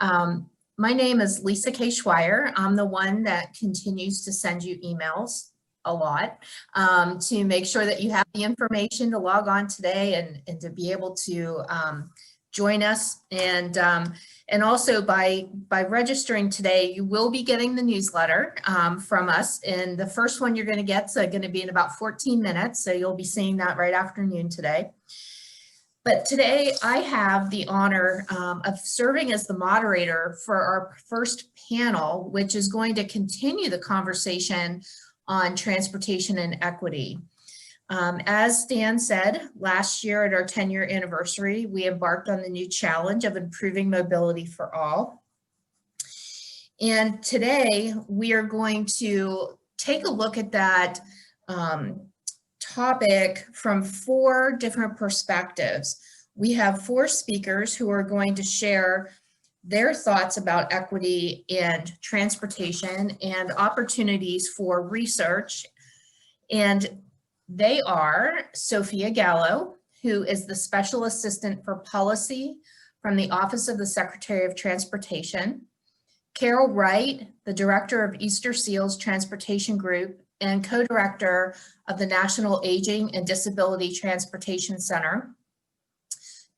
My name is Lisa K. Schweier. I'm the one that continues to send you emails a lot to make sure that you have the information to log on today and to be able to join us. And also by registering today, you will be getting the newsletter from us. And the first one you're going to get is going to be in about 14 minutes. So you'll be seeing that right afternoon today. But today I have the honor of serving as the moderator for our first panel, which is going to continue the conversation on transportation and equity. As Stan said, last year at our 10-year anniversary, we embarked on the new challenge of improving mobility for all. And today we are going to take a look at that topic from 4 different perspectives. We have 4 speakers who are going to share their thoughts about equity and transportation and opportunities for research. And they are Sofia Gallo, who is the Special Assistant for Policy from the Office of the Secretary of Transportation, Carol Wright, the Director of Easter Seals Transportation Group and co-director of the National Aging and Disability Transportation Center,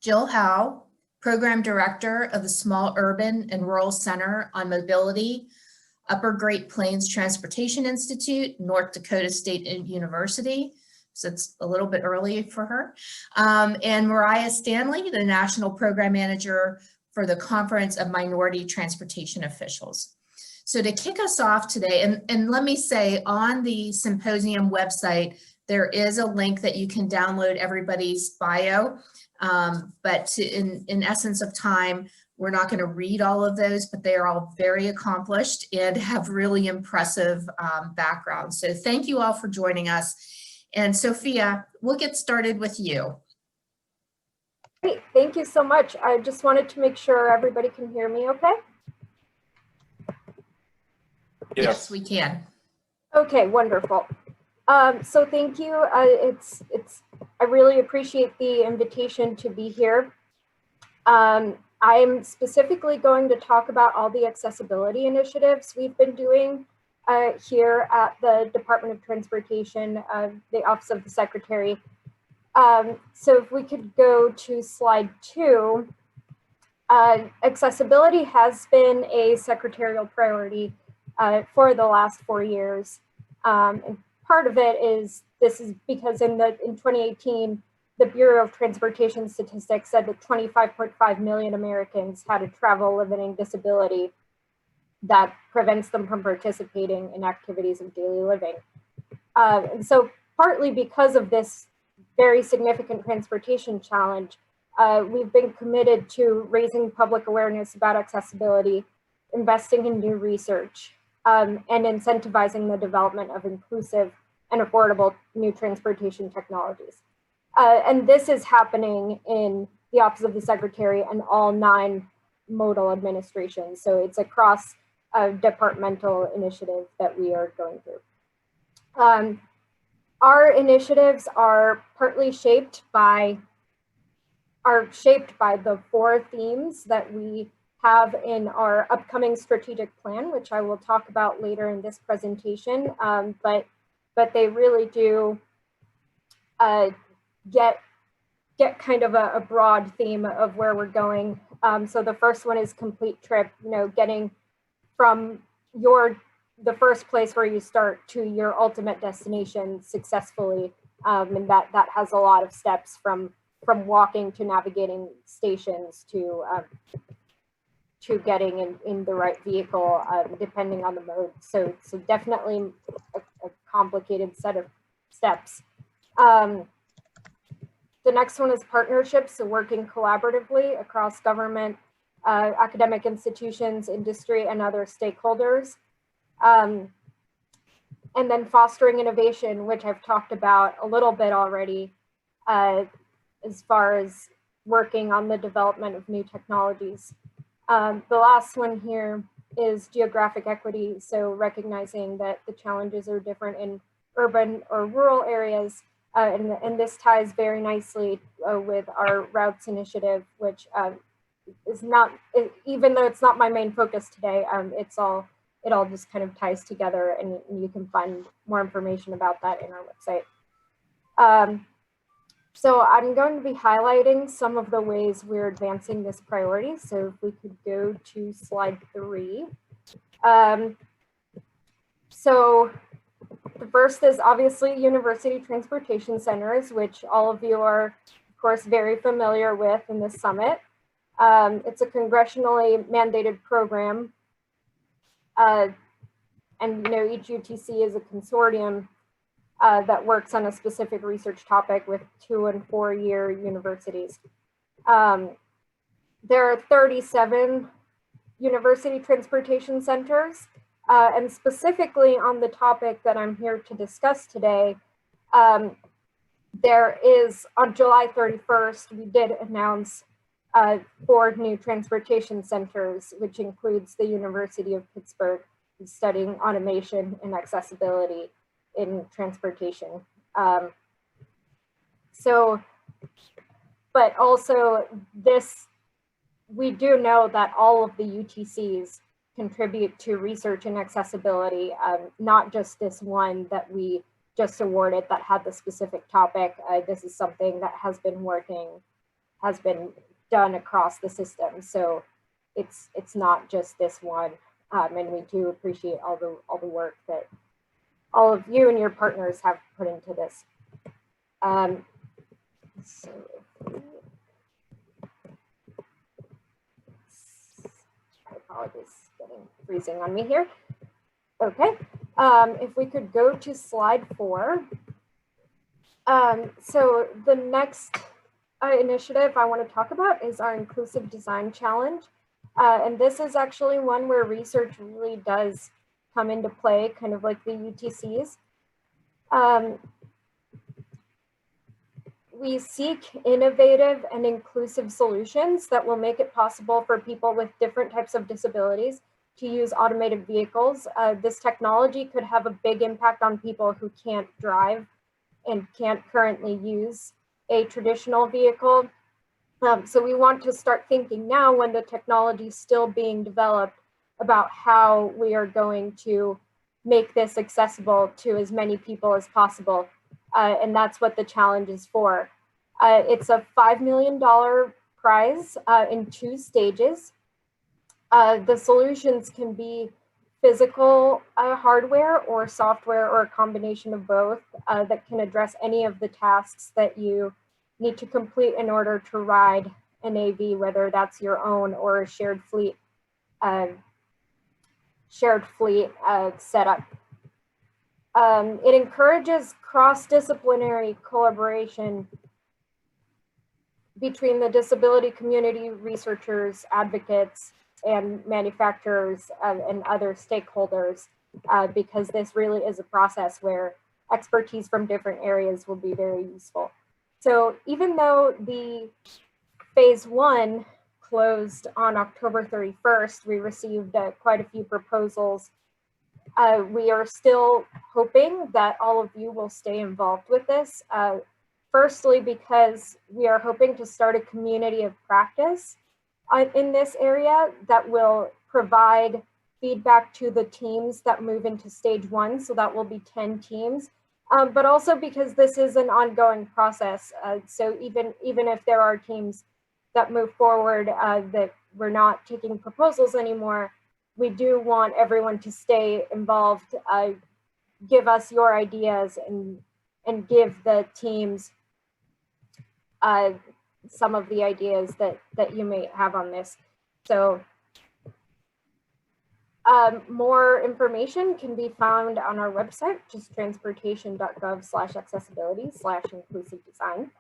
Jill Hough, Program Director of the Small Urban and Rural Center on Mobility, Upper Great Plains Transportation Institute, North Dakota State University, so it's a little bit early for her, and Mariah Stanley, the National Program Manager for the Conference of Minority Transportation Officials. So to kick us off today, and let me say on the symposium website, there is a link that you can download everybody's bio, but in essence of time, we're not going to read all of those, but they are all very accomplished and have really impressive backgrounds. So thank you all for joining us. And Sofia, we'll get started with you. Great, thank you so much. I just wanted to make sure everybody can hear me okay? Yes, we can. Okay, wonderful. So thank you. I really appreciate the invitation to be here. I'm specifically going to talk about all the accessibility initiatives we've been doing here at the Department of Transportation, the Office of the Secretary. So if we could go to slide 2, accessibility has been a secretarial priority for the last 4 years. And part of it is, this is because in 2018, the Bureau of Transportation Statistics said that 25.5 million Americans had a travel limiting disability that prevents them from participating in activities of daily living. And so partly because of this very significant transportation challenge, we've been committed to raising public awareness about accessibility, investing in new research, and incentivizing the development of inclusive and affordable new transportation technologies. And this is happening in the Office of the Secretary and all 9 modal administrations. So it's a cross-departmental initiative that we are going through. Our initiatives are partly shaped by the 4 themes that we have in our upcoming strategic plan, which I will talk about later in this presentation. But they really do get kind of a broad theme of where we're going. So the first one is complete trip, getting from the first place where you start to your ultimate destination successfully. And that has a lot of steps from walking to navigating stations to getting in the right vehicle, depending on the mode. So definitely a complicated set of steps. The next one is partnerships, so working collaboratively across government, academic institutions, industry, and other stakeholders. And then fostering innovation, which I've talked about a little bit already, as far as working on the development of new technologies. The last one here is geographic equity, so recognizing that the challenges are different in urban or rural areas, and this ties very nicely with our routes initiative, which is not, even though it's not my main focus today, it all just kind of ties together, and you can find more information about that in our website. So I'm going to be highlighting some of the ways we're advancing this priority. So if we could go to slide 3. So the first is obviously university transportation centers, which all of you are, of course, very familiar with in this summit. It's a congressionally mandated program. And each UTC is a consortium that works on a specific research topic with 2- and 4-year universities. There are 37 university transportation centers, and specifically on the topic that I'm here to discuss today, there is, on July 31st, we did announce 4 new transportation centers, which includes the University of Pittsburgh, studying automation and accessibility in transportation. But also we do know that all of the UTCs contribute to research and accessibility, not just this one that we just awarded that had the specific topic. This is something that has been done across the system. So it's not just this one. And we do appreciate all the work that all of you and your partners have put into this. So my apologies, getting freezing on me here. Okay, if we could go to slide 4. So the next initiative I want to talk about is our Inclusive Design Challenge. And this is actually one where research really does come into play, kind of like the UTCs. We seek innovative and inclusive solutions that will make it possible for people with different types of disabilities to use automated vehicles. This technology could have a big impact on people who can't drive and can't currently use a traditional vehicle. So we want to start thinking now, when the technology is still being developed, about how we are going to make this accessible to as many people as possible. And that's what the challenge is for. It's a $5 million prize in 2 stages. The solutions can be physical hardware or software, or a combination of both, that can address any of the tasks that you need to complete in order to ride an AV, whether that's your own or a shared fleet setup. It encourages cross-disciplinary collaboration between the disability community, researchers, advocates, and manufacturers and other stakeholders, because this really is a process where expertise from different areas will be very useful. So even though the phase 1 closed on October 31st, we received quite a few proposals. We are still hoping that all of you will stay involved with this. Firstly, because we are hoping to start a community of practice in this area that will provide feedback to the teams that move into stage 1. So that will be 10 teams. But also because this is an ongoing process. So even if there are teams that move forward, that we're not taking proposals anymore, we do want everyone to stay involved, give us your ideas, and give the teams some of the ideas that you may have on this. So more information can be found on our website, which is transportation.gov/accessibility/inclusive design.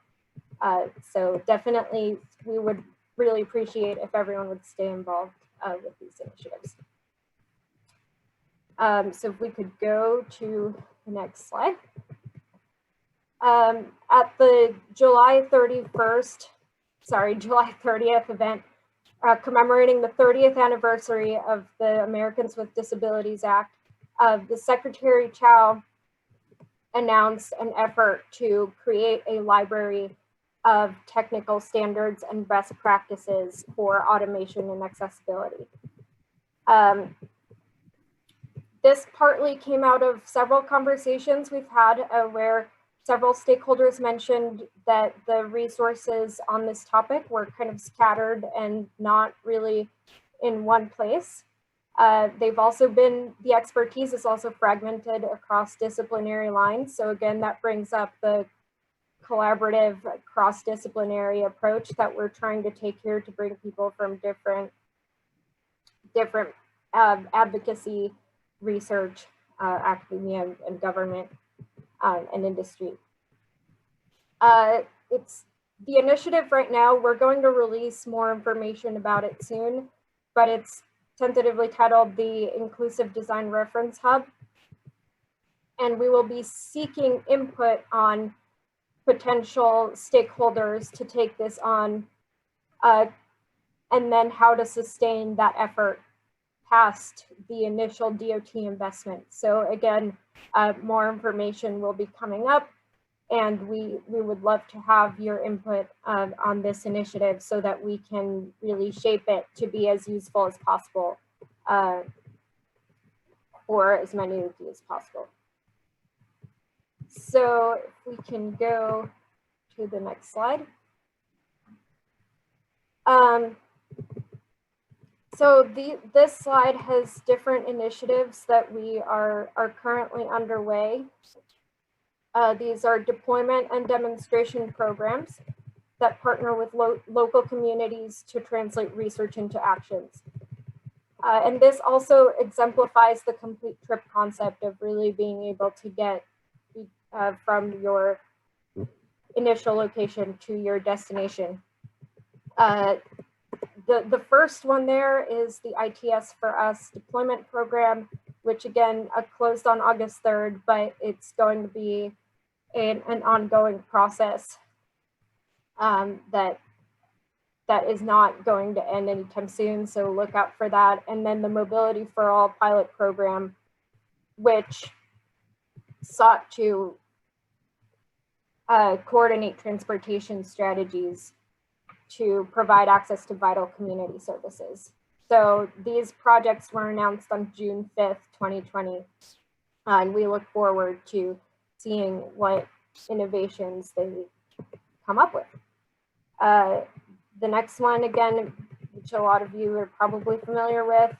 So definitely, we would really appreciate if everyone would stay involved with these initiatives. So if we could go to the next slide. At the July 30th event, commemorating the 30th anniversary of the Americans with Disabilities Act, the Secretary Chow announced an effort to create a library of technical standards and best practices for automation and accessibility. This partly came out of several conversations we've had where several stakeholders mentioned that the resources on this topic were kind of scattered and not really in one place. The expertise is also fragmented across disciplinary lines. So again, that brings up the collaborative cross-disciplinary approach that we're trying to take here to bring people from different advocacy, research, academia, and government and industry. It's the initiative right now. We're going to release more information about it soon, but it's tentatively titled the Inclusive Design Reference Hub. And we will be seeking input on potential stakeholders to take this on, and then how to sustain that effort past the initial DOT investment. So again, more information will be coming up, and we would love to have your input on this initiative so that we can really shape it to be as useful as possible for as many of you as possible. So if we can go to the next slide. So this slide has different initiatives that we are currently underway. These are deployment and demonstration programs that partner with local communities to translate research into actions. And this also exemplifies the complete trip concept of really being able to get from your initial location to your destination. The first one there is the ITS for Us deployment program, which again closed on August 3rd, but it's going to be an ongoing process that is not going to end anytime soon, so look out for that. And then the Mobility for All pilot program, which sought to coordinate transportation strategies to provide access to vital community services. So these projects were announced on June 5th, 2020, and we look forward to seeing what innovations they come up with. The next one, again, which a lot of you are probably familiar with,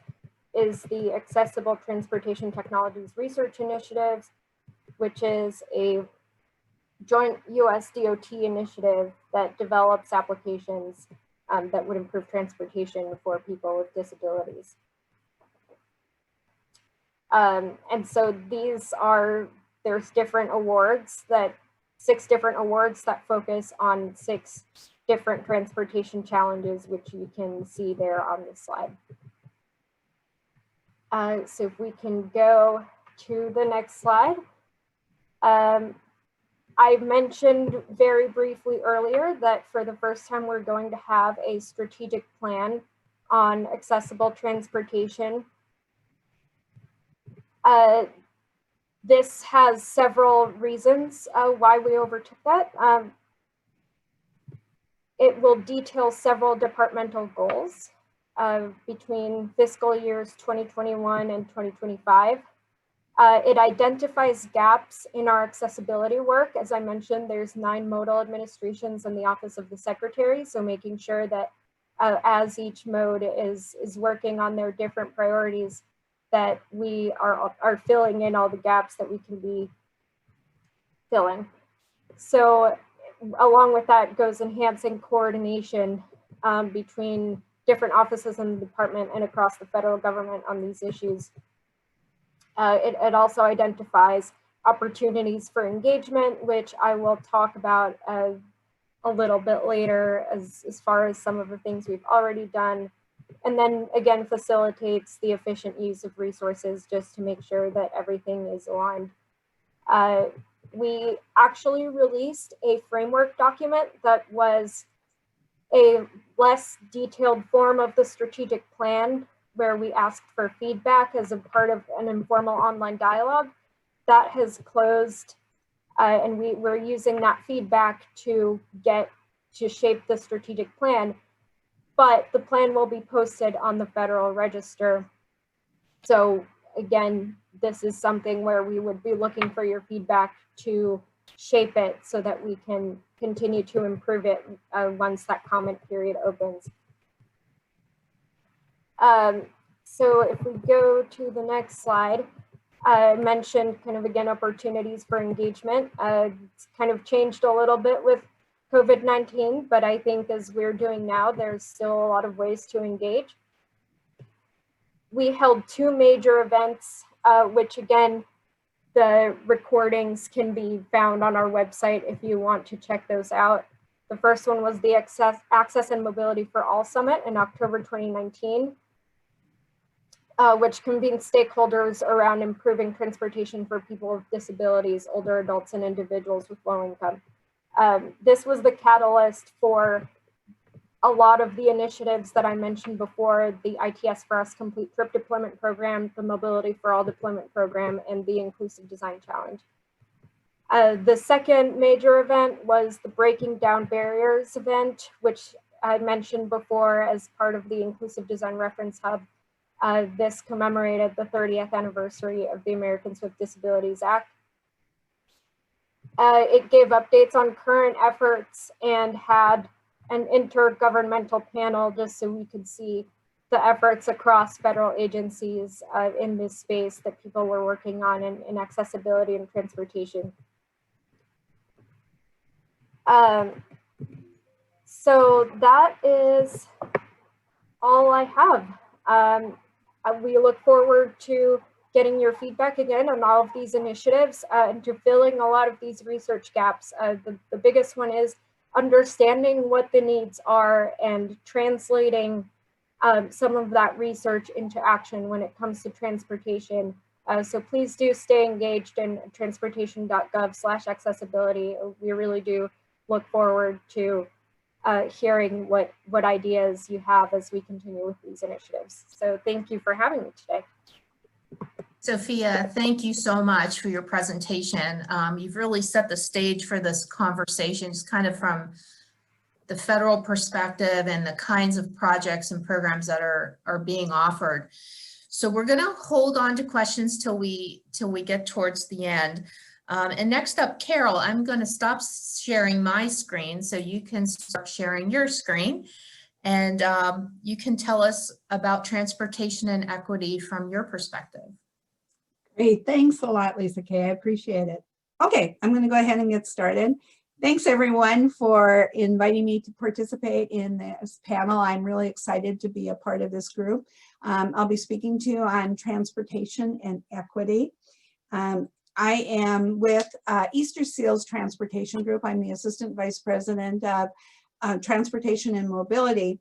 is the Accessible Transportation Technologies Research Initiative, which is a joint US DOT initiative that develops applications that would improve transportation for people with disabilities. And so there's different awards, 6 different awards that focus on 6 different transportation challenges, which you can see there on this slide. So if we can go to the next slide. I mentioned very briefly earlier that for the first time, we're going to have a strategic plan on accessible transportation. This has several reasons why we overtook that. It will detail several departmental goals between fiscal years 2021 and 2025. It identifies gaps in our accessibility work. As I mentioned, there's 9 modal administrations in the Office of the Secretary, so making sure that as each mode is working on their different priorities, that we are filling in all the gaps that we can be filling. So along with that goes enhancing coordination between different offices in the department and across the federal government on these issues. It also identifies opportunities for engagement, which I will talk about a little bit later as far as some of the things we've already done. And then again, facilitates the efficient use of resources just to make sure that everything is aligned. We actually released a framework document that was a less detailed form of the strategic plan, where we asked for feedback as a part of an informal online dialogue. That has closed, and we're using that feedback to get to shape the strategic plan, but the plan will be posted on the Federal Register. So again, this is something where we would be looking for your feedback to shape it so that we can continue to improve it once that comment period opens. So if we go to the next slide, I mentioned kind of again opportunities for engagement. It's kind of changed a little bit with COVID-19, but I think as we're doing now, there's still a lot of ways to engage. We held 2 major events, which again, the recordings can be found on our website if you want to check those out. The first one was the Access and Mobility for All Summit in October 2019, which convened stakeholders around improving transportation for people with disabilities, older adults, and individuals with low income. This was the catalyst for a lot of the initiatives that I mentioned before, the ITS for Us Complete Trip Deployment Program, the Mobility for All Deployment Program, and the Inclusive Design Challenge. The second major event was the Breaking Down Barriers event, which I mentioned before as part of the Inclusive Design Reference Hub. This commemorated the 30th anniversary of the Americans with Disabilities Act. It gave updates on current efforts and had an intergovernmental panel just so we could see the efforts across federal agencies in this space that people were working on in accessibility and transportation. So that is all I have. We look forward to getting your feedback again on all of these initiatives and to filling a lot of these research gaps. The biggest one is understanding what the needs are and translating some of that research into action when it comes to transportation. So please do stay engaged in transportation.gov/accessibility. We really do look forward to hearing what ideas you have as we continue with these initiatives. So thank you for having me today. Sofia, thank you so much for your presentation. You've really set the stage for this conversation, just kind of from the federal perspective and the kinds of projects and programs that are being offered. So we're going to hold on to questions till we get towards the end. And next up, Carol, I'm going to stop sharing my screen so you can start sharing your screen. And you can tell us about transportation and equity from your perspective. Great, thanks a lot, Lisa Kay. I appreciate it. Okay, I'm going to go ahead and get started. Thanks everyone for inviting me to participate in this panel. I'm really excited to be a part of this group. I'll be speaking to you on transportation and equity. I am with Easter Seals Transportation Group. I'm the Assistant Vice President of Transportation and Mobility.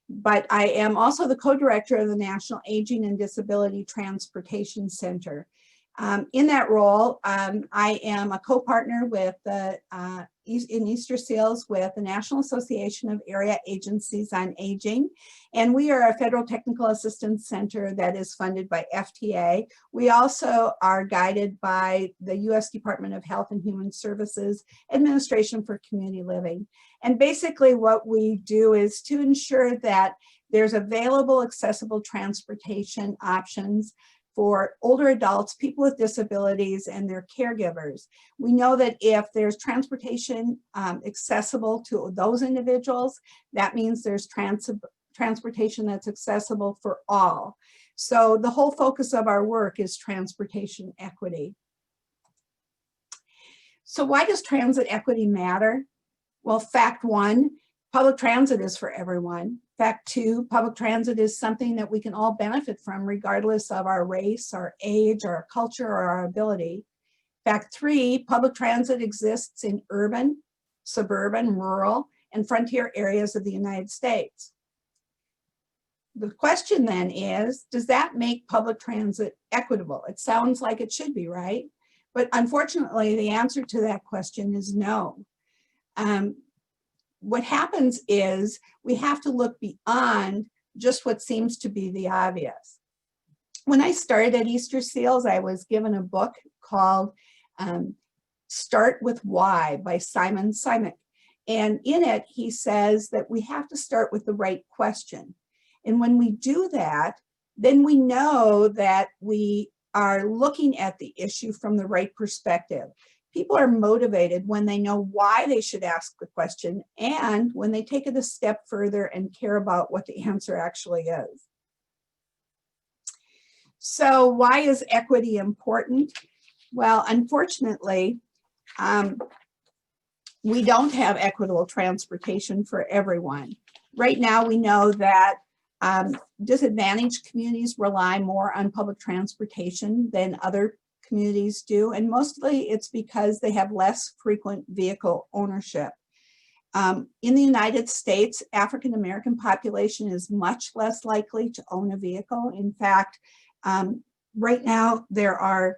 But I am also the co-director of the National Aging and Disability Transportation Center. In that role, I am a co-partner with in Easter Seals with the National Association of Area Agencies on Aging, and we are a federal technical assistance center that is funded by FTA. We also are guided by the U.S. Department of Health and Human Services Administration for Community Living. And basically what we do is to ensure that there's available, accessible transportation options for older adults, people with disabilities, and their caregivers. We know that if there's transportation accessible to those individuals, that means there's transportation that's accessible for all. So the whole focus of our work is transportation equity. So why does transit equity matter? Well, fact one, public transit is for everyone. Fact two, public transit is something that we can all benefit from regardless of our race, our age, our culture, or our ability. Fact three, public transit exists in urban, suburban, rural, and frontier areas of the United States. The question then is, does that make public transit equitable? It sounds like it should be, right? But unfortunately, the answer to that question is no. What happens is we have to look beyond just what seems to be the obvious. When I started at Easter Seals, I was given a book called Start with Why by Simon Sinek. And in it, he says that we have to start with the right question. And when we do that, then we know that we are looking at the issue from the right perspective. People are motivated when they know why they should ask the question and when they take it a step further and care about what the answer actually is. So why is equity important? Well, unfortunately, we don't have equitable transportation for everyone. Right now, we know that disadvantaged communities rely more on public transportation than other communities do, and mostly it's because they have less frequent vehicle ownership. In the United States, African American population is much less likely to own a vehicle. In fact, right now there are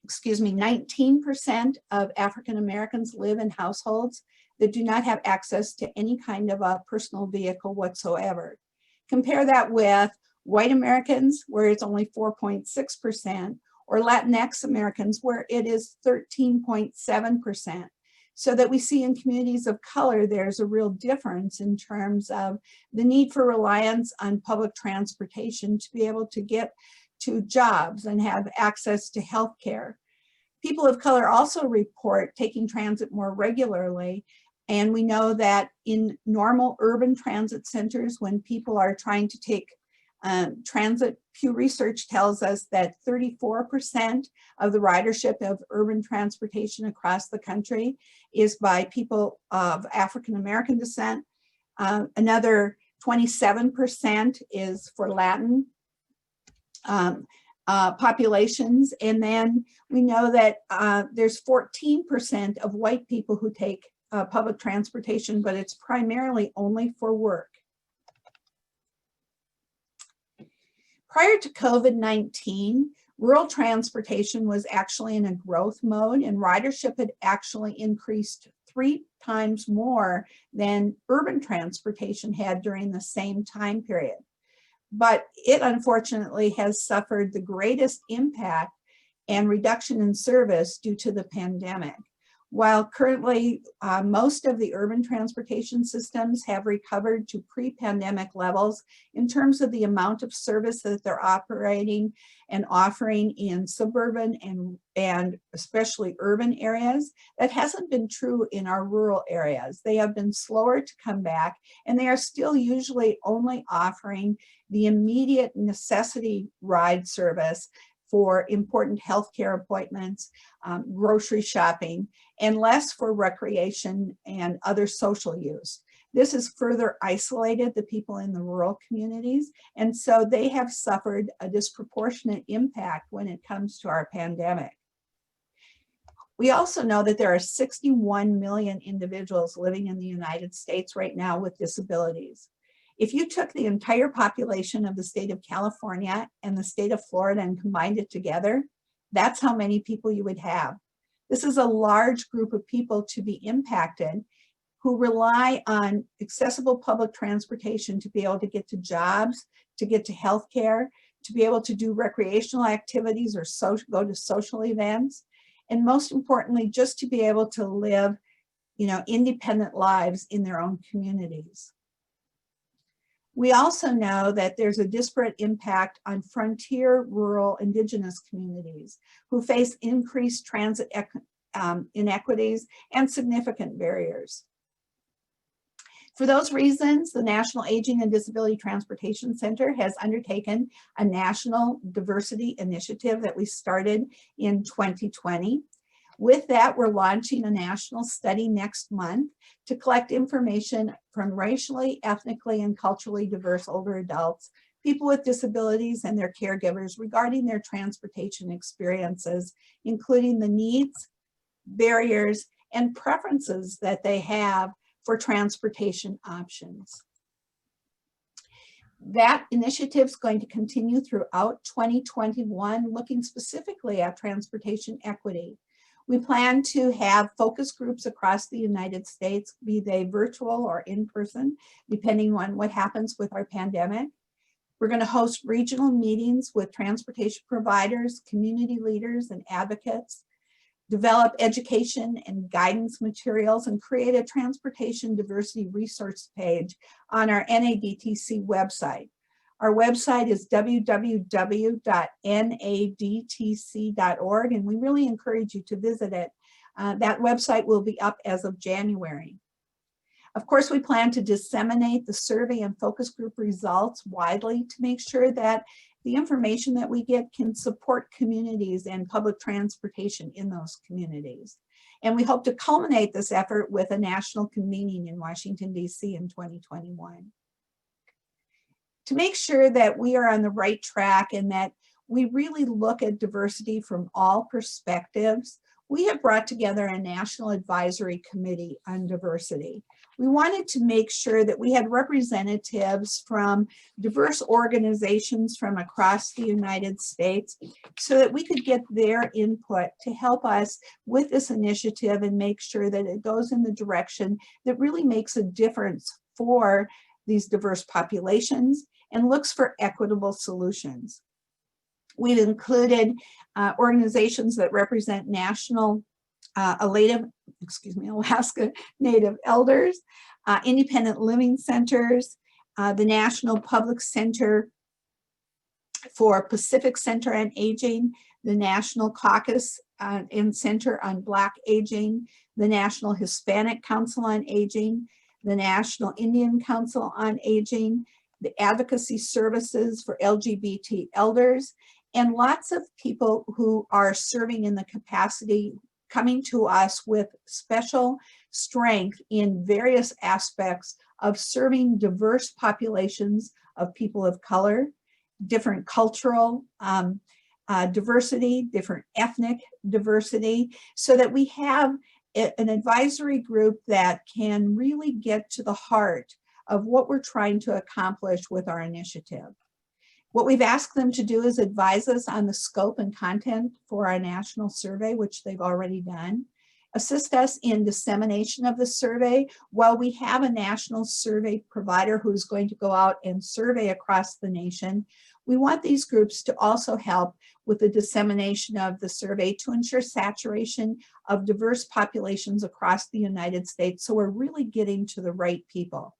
19% of African Americans live in households that do not have access to any kind of a personal vehicle whatsoever. Compare that with white Americans, where it's only 4.6%, or Latinx Americans, where it is 13.7%. So that we see in communities of color, there's a real difference in terms of the need for reliance on public transportation to be able to get to jobs and have access to health care. People of color also report taking transit more regularly. And we know that in normal urban transit centers, when people are trying to take transit, Pew Research tells us that 34% of the ridership of urban transportation across the country is by people of African American descent. Another 27% is for Latin populations. And then we know that there's 14% of white people who take public transportation, but it's primarily only for work. Prior to COVID-19, rural transportation was actually in a growth mode, and ridership had actually increased 3 times more than urban transportation had during the same time period. But it unfortunately has suffered the greatest impact and reduction in service due to the pandemic. While currently most of the urban transportation systems have recovered to pre-pandemic levels in terms of the amount of service that they're operating and offering in suburban and especially urban areas, that hasn't been true in our rural areas. They have been slower to come back, and they are still usually only offering the immediate necessity ride service for important healthcare appointments, grocery shopping, and less for recreation and other social use. This has further isolated the people in the rural communities, and so they have suffered a disproportionate impact when it comes to our pandemic. We also know that there are 61 million individuals living in the United States right now with disabilities. If you took the entire population of the state of California and the state of Florida and combined it together, that's how many people you would have. This is a large group of people to be impacted who rely on accessible public transportation to be able to get to jobs, to get to healthcare, to be able to do recreational activities or go to social events, and most importantly, just to be able to live, independent lives in their own communities. We also know that there's a disparate impact on frontier, rural, indigenous communities who face increased transit inequities and significant barriers. For those reasons, the National Aging and Disability Transportation Center has undertaken a national diversity initiative that we started in 2020. With that, we're launching a national study next month to collect information from racially, ethnically, and culturally diverse older adults, people with disabilities, and their caregivers regarding their transportation experiences, including the needs, barriers, and preferences that they have for transportation options. That initiative is going to continue throughout 2021, looking specifically at transportation equity. We plan to have focus groups across the United States, be they virtual or in person, depending on what happens with our pandemic. We're going to host regional meetings with transportation providers, community leaders, and advocates. develop education and guidance materials, and create a transportation diversity resource page on our NADTC website. Our website is www.nadtc.org, and we really encourage you to visit it. That website will be up as of January. Of course, we plan to disseminate the survey and focus group results widely to make sure that the information that we get can support communities and public transportation in those communities. And we hope to culminate this effort with a national convening in Washington, D.C. in 2021. To make sure that we are on the right track and that we really look at diversity from all perspectives, we have brought together a national advisory committee on diversity. We wanted to make sure that we had representatives from diverse organizations from across the United States so that we could get their input to help us with this initiative and make sure that it goes in the direction that really makes a difference for these diverse populations and looks for equitable solutions. We've included organizations that represent national Alaska Native elders, independent living centers, the National Public Center for Pacific Center on Aging, the National Caucus and Center on Black Aging, the National Hispanic Council on Aging, the National Indian Council on Aging, the Advocacy Services for LGBT Elders, and lots of people who are serving in the capacity coming to us with special strength in various aspects of serving diverse populations of people of color, different cultural diversity, different ethnic diversity, so that we have an advisory group that can really get to the heart of what we're trying to accomplish with our initiative. What we've asked them to do is advise us on the scope and content for our national survey, which they've already done, assist us in dissemination of the survey while we have a national survey provider who's going to go out and survey across the nation. We want these groups to also help with the dissemination of the survey to ensure saturation of diverse populations across the United States, so we're really getting to the right people.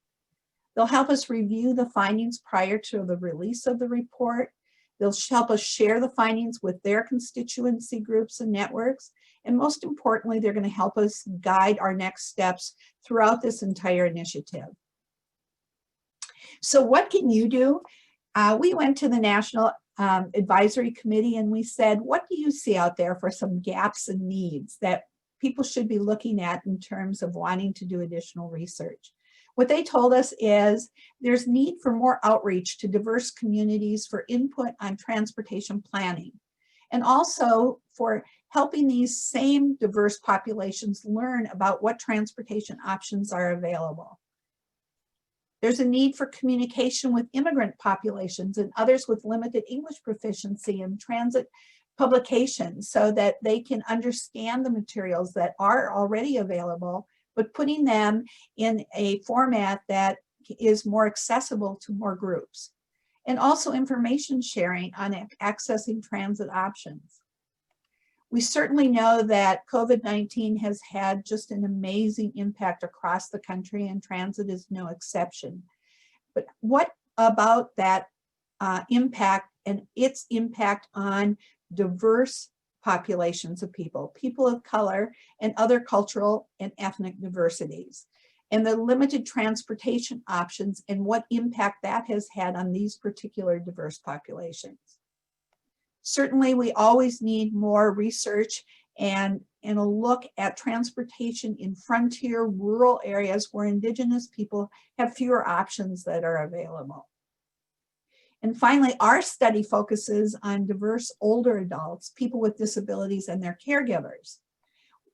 They'll help us review the findings prior to the release of the report. They'll help us share the findings with their constituency groups and networks. And most importantly, they're going to help us guide our next steps throughout this entire initiative. So what can you do? We went to the National Advisory Committee and we said, what do you see out there for some gaps and needs that people should be looking at in terms of wanting to do additional research? What they told us is there's need for more outreach to diverse communities for input on transportation planning, and also for helping these same diverse populations learn about what transportation options are available. There's a need for communication with immigrant populations and others with limited English proficiency in transit publications so that they can understand the materials that are already available, but putting them in a format that is more accessible to more groups. And also information sharing on accessing transit options. We certainly know that COVID-19 has had just an amazing impact across the country, and transit is no exception. But what about that impact and its impact on diverse populations of people of color, and other cultural and ethnic diversities, and the limited transportation options and what impact that has had on these particular diverse populations? Certainly, we always need more research and a look at transportation in frontier rural areas where Indigenous people have fewer options that are available. And finally, our study focuses on diverse older adults, people with disabilities, and their caregivers.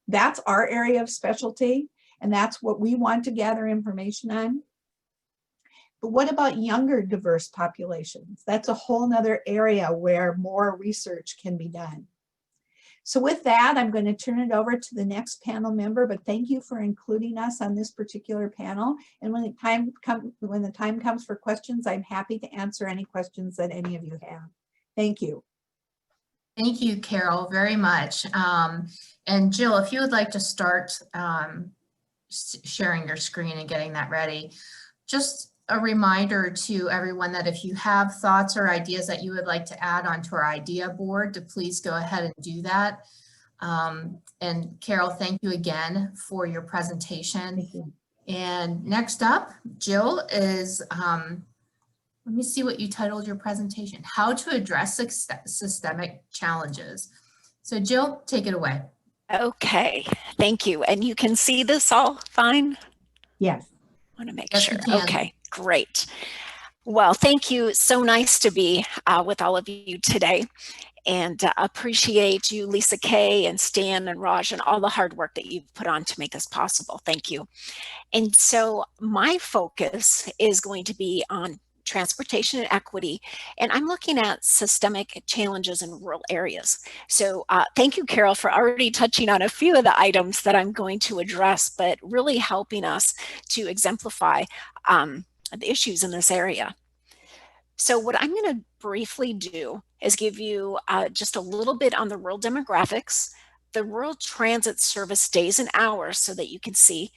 That's our area of specialty, and that's what we want to gather information on. But what about younger diverse populations? That's a whole nother area where more research can be done. So with that, I'm going to turn it over to the next panel member, but thank you for including us on this particular panel. And when the time comes for questions, I'm happy to answer any questions that any of you have. Thank you. Thank you, Carol, very much. And Jill, if you would like to start sharing your screen and getting that ready, just a reminder to everyone that if you have thoughts or ideas that you would like to add onto our idea board, to please go ahead and do that. And Carol, thank you again for your presentation. Thank you. And next up, Jill is, let me see what you titled your presentation, How to Address Systemic Challenges. So Jill, take it away. Okay, thank you. And you can see this all fine? Yes. I want to make Yes, sure. we can. Okay, great. Well, thank you. So nice to be with all of you today, and appreciate you, Lisa Kay and Stan and Raj, and all the hard work that you've put on to make this possible. Thank you. And so my focus is going to be on transportation and equity, and I'm looking at systemic challenges in rural areas. So thank you, Carol, for already touching on a few of the items that I'm going to address, but really helping us to exemplify the issues in this area. So what I'm going to briefly do is give you just a little bit on the rural demographics, the rural transit service days and hours, so that you can see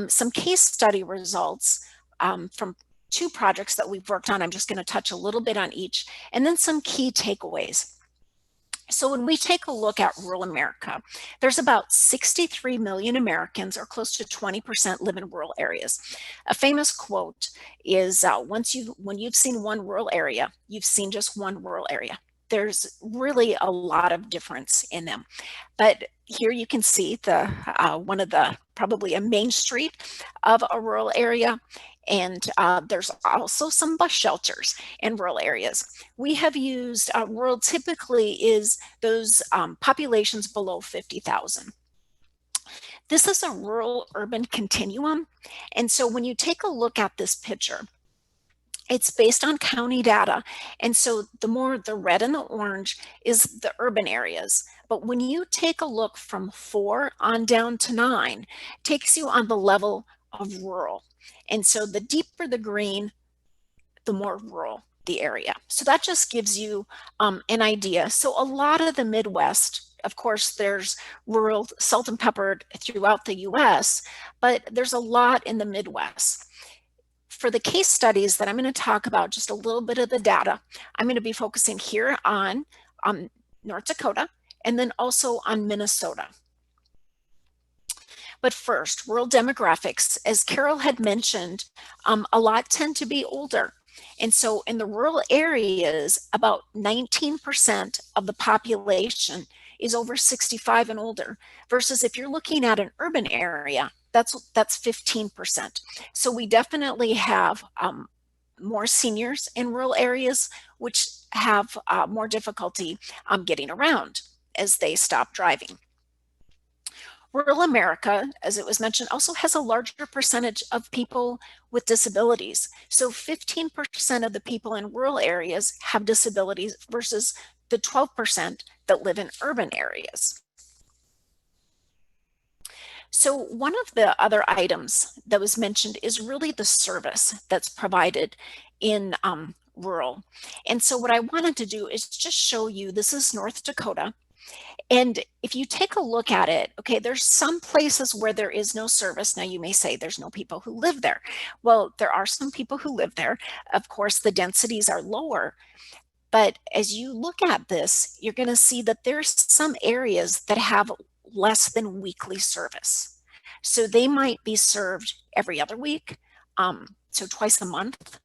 some case study results from 2 projects that we've worked on. I'm just going to touch a little bit on each, and then some key takeaways. So when we take a look at rural America, there's about 63 million Americans, or close to 20%, live in rural areas. A famous quote is, when you've seen one rural area, you've seen just one rural area. There's really a lot of difference in them. But here you can see the one of the, probably a main street of a rural area. And there's also some bus shelters in rural areas. We have used, rural typically is those populations below 50,000. This is a rural urban continuum. And so when you take a look at this picture, it's based on county data. And so the red and the orange is the urban areas. But when you take a look from 4 on down to 9, it takes you on the level of rural. And so the deeper the green, the more rural the area. So that just gives you an idea. So a lot of the Midwest, of course, there's rural salt and peppered throughout the US, but there's a lot in the Midwest. For the case studies that I'm going to talk about, just a little bit of the data, I'm going to be focusing here on North Dakota, and then also on Minnesota. But first, rural demographics, as Carol had mentioned, a lot tend to be older. And so in the rural areas, about 19% of the population is over 65 and older, versus if you're looking at an urban area, that's 15%. So we definitely have more seniors in rural areas, which have more difficulty getting around as they stop driving. Rural America, as it was mentioned, also has a larger percentage of people with disabilities. So 15% of the people in rural areas have disabilities versus the 12% that live in urban areas. So one of the other items that was mentioned is really the service that's provided in rural. And so what I wanted to do is just show you, this is North Dakota. And if you take a look at it, okay, there's some places where there is no service. Now you may say there's no people who live there. Well, there are some people who live there. Of course, the densities are lower. But as you look at this, you're going to see that there's some areas that have less than weekly service. So they might be served every other week, so twice a month.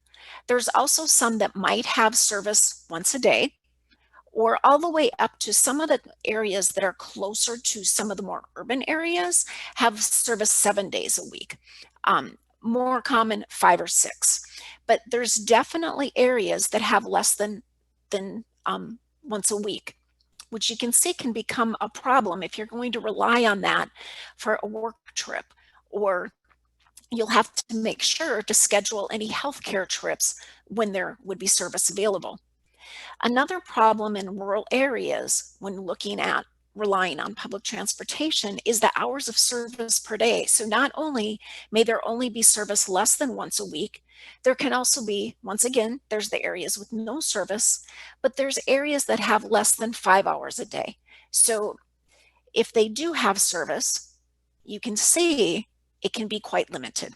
There's also some that might have service once a day, or all the way up to some of the areas that are closer to some of the more urban areas have service 7 days a week. More common, 5 or 6. But there's definitely areas that have less than once a week, which you can see can become a problem if you're going to rely on that for a work trip, or you'll have to make sure to schedule any healthcare trips when there would be service available. Another problem in rural areas when looking at relying on public transportation is the hours of service per day. So not only may there only be service less than once a week, there can also be, once again, there's the areas with no service, but there's areas that have less than 5 hours a day. So if they do have service, you can see it can be quite limited.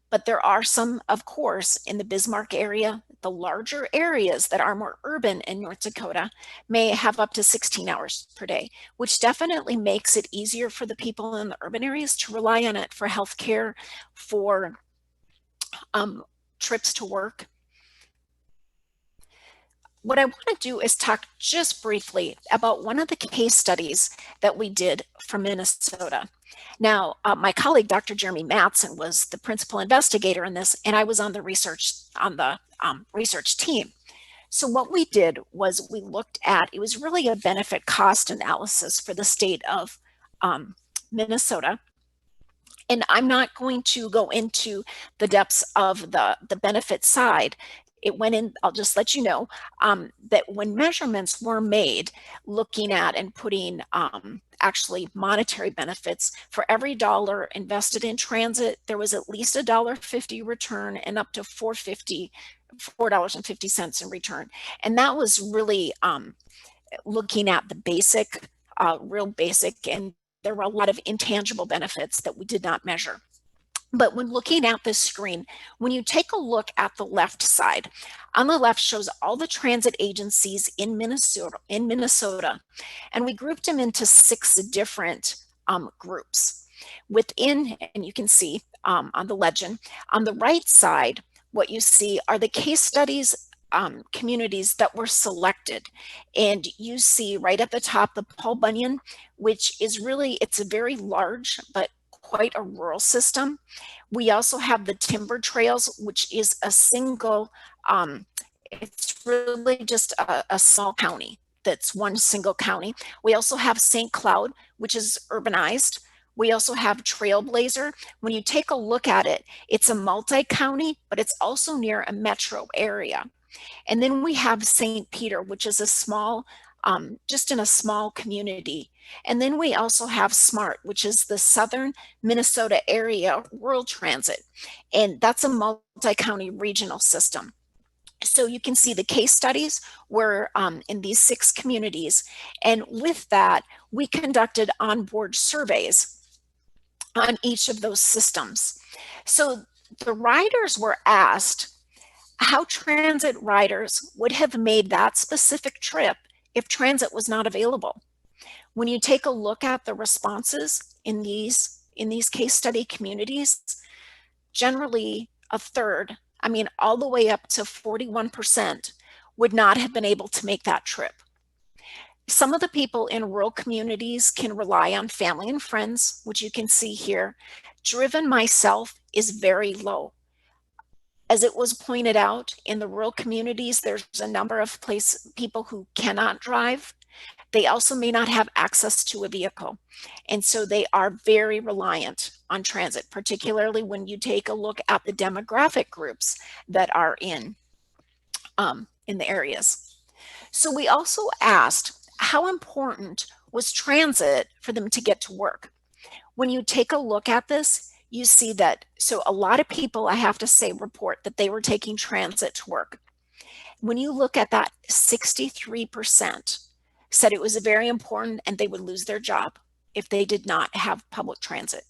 But there are some, of course, in the Bismarck area, the larger areas that are more urban in North Dakota may have up to 16 hours per day, which definitely makes it easier for the people in the urban areas to rely on it for healthcare, for trips to work. What I want to do is talk just briefly about one of the case studies that we did from Minnesota. Now, my colleague, Dr. Jeremy Mattson, was the principal investigator in this, and I was on the research team. So what we did was we looked at, it was really a benefit cost analysis for the state of Minnesota. And I'm not going to go into the depths of the benefit side. It went in, I'll just let you know that when measurements were made, looking at and putting actually monetary benefits, for every dollar invested in transit, there was at least $1.50 return and up to $4.50 in return. And that was really looking at the basic, real basic, and there were a lot of intangible benefits that we did not measure. But when looking at this screen, when you take a look at the left side, on the left shows all the transit agencies in Minnesota, and we grouped them into 6 different groups. Within, and you can see on the legend, on the right side, what you see are the case studies communities that were selected. And you see right at the top, the Paul Bunyan, which is really, it's a very large, but quite a rural system. We also have the Timber Trails, which is a single, it's really just a small county. That's one single county. We also have St. Cloud, which is urbanized. We also have Trailblazer. When you take a look at it, it's a multi-county, but it's also near a metro area. And then we have St. Peter, which is a small, just in a small community. And then we also have SMART, which is the Southern Minnesota Area Rural Transit. And that's a multi-county regional system. So you can see the case studies were in these 6 communities. And with that, we conducted onboard surveys on each of those systems. So the riders were asked how transit riders would have made that specific trip if transit was not available. When you take a look at the responses in these case study communities, generally a third, I mean, all the way up to 41% would not have been able to make that trip. Some of the people in rural communities can rely on family and friends, which you can see here. Driven myself is very low. As it was pointed out, in the rural communities, there's a number of people who cannot drive. They also may not have access to a vehicle. And so they are very reliant on transit, particularly when you take a look at the demographic groups that are in the areas. So we also asked, how important was transit for them to get to work? When you take a look at this, you see that, so a lot of people, I have to say, report that they were taking transit to work. When you look at that, 63% said it was very important and they would lose their job if they did not have public transit.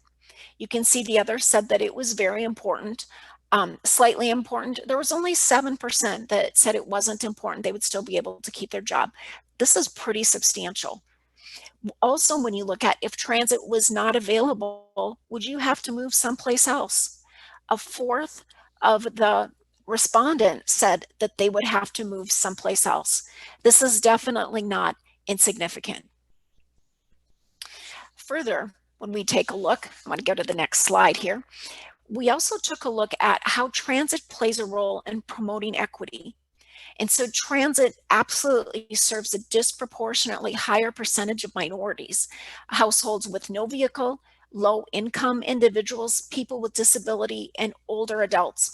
You can see the others said that it was very important, slightly important. There was only 7% that said it wasn't important. They would still be able to keep their job. This is pretty substantial. Also, when you look at if transit was not available, would you have to move someplace else? A fourth of the respondents said that they would have to move someplace else. This is definitely not insignificant. Further, when we take a look, I'm going to go to the next slide here. We also took a look at how transit plays a role in promoting equity. And so transit absolutely serves a disproportionately higher percentage of minorities, households with no vehicle, low income individuals, people with disability, and older adults.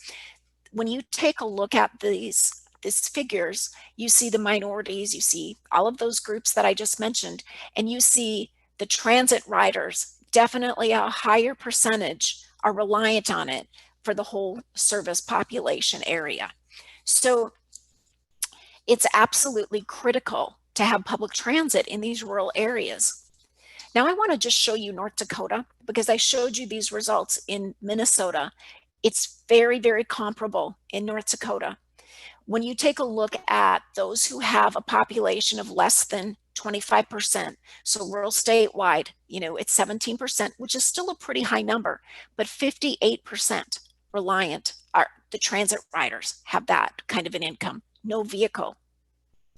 When you take a look at these these figures, you see the minorities, you see all of those groups that I just mentioned, and you see the transit riders, definitely a higher percentage are reliant on it for the whole service population area. So it's absolutely critical to have public transit in these rural areas. Now I want to just show you North Dakota, because I showed you these results in Minnesota. It's very, very comparable in North Dakota. When you take a look at those who have a population of less than 25%, so rural statewide, you know, it's 17%, which is still a pretty high number, but 58% reliant are the transit riders have that kind of an income, no vehicle.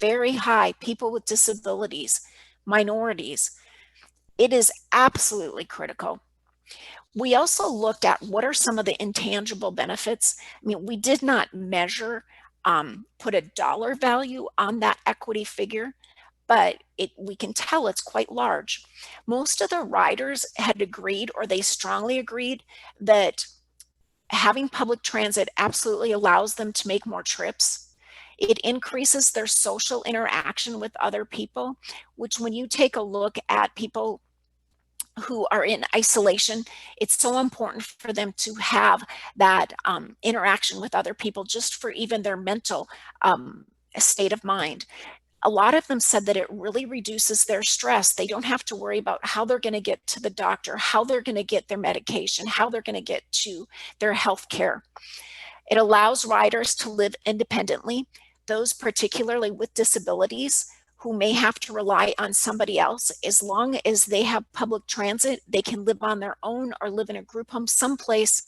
Very high, people with disabilities, minorities. It is absolutely critical. We also looked at what are some of the intangible benefits. I mean, we did not measure, put a dollar value on that equity figure, but we can tell it's quite large. Most of the riders had agreed, or they strongly agreed, that having public transit absolutely allows them to make more trips. It increases their social interaction with other people, which when you take a look at people who are in isolation, it's so important for them to have that interaction with other people, just for even their mental state of mind. A lot of them said that it really reduces their stress. They don't have to worry about how they're going to get to the doctor, how they're going to get their medication, how they're going to get to their health care. It allows riders to live independently, those particularly with disabilities who may have to rely on somebody else. As long as they have public transit, they can live on their own or live in a group home someplace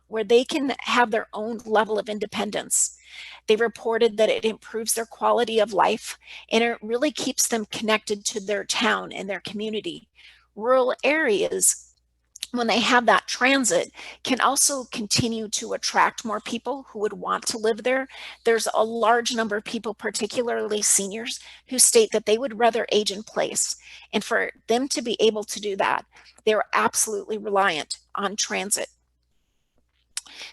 where they can have their own level of independence. They reported that it improves their quality of life, and it really keeps them connected to their town and their community. Rural areas, when they have that transit, can also continue to attract more people who would want to live there. There's a large number of people, particularly seniors, who state that they would rather age in place. And for them to be able to do that, they're absolutely reliant on transit.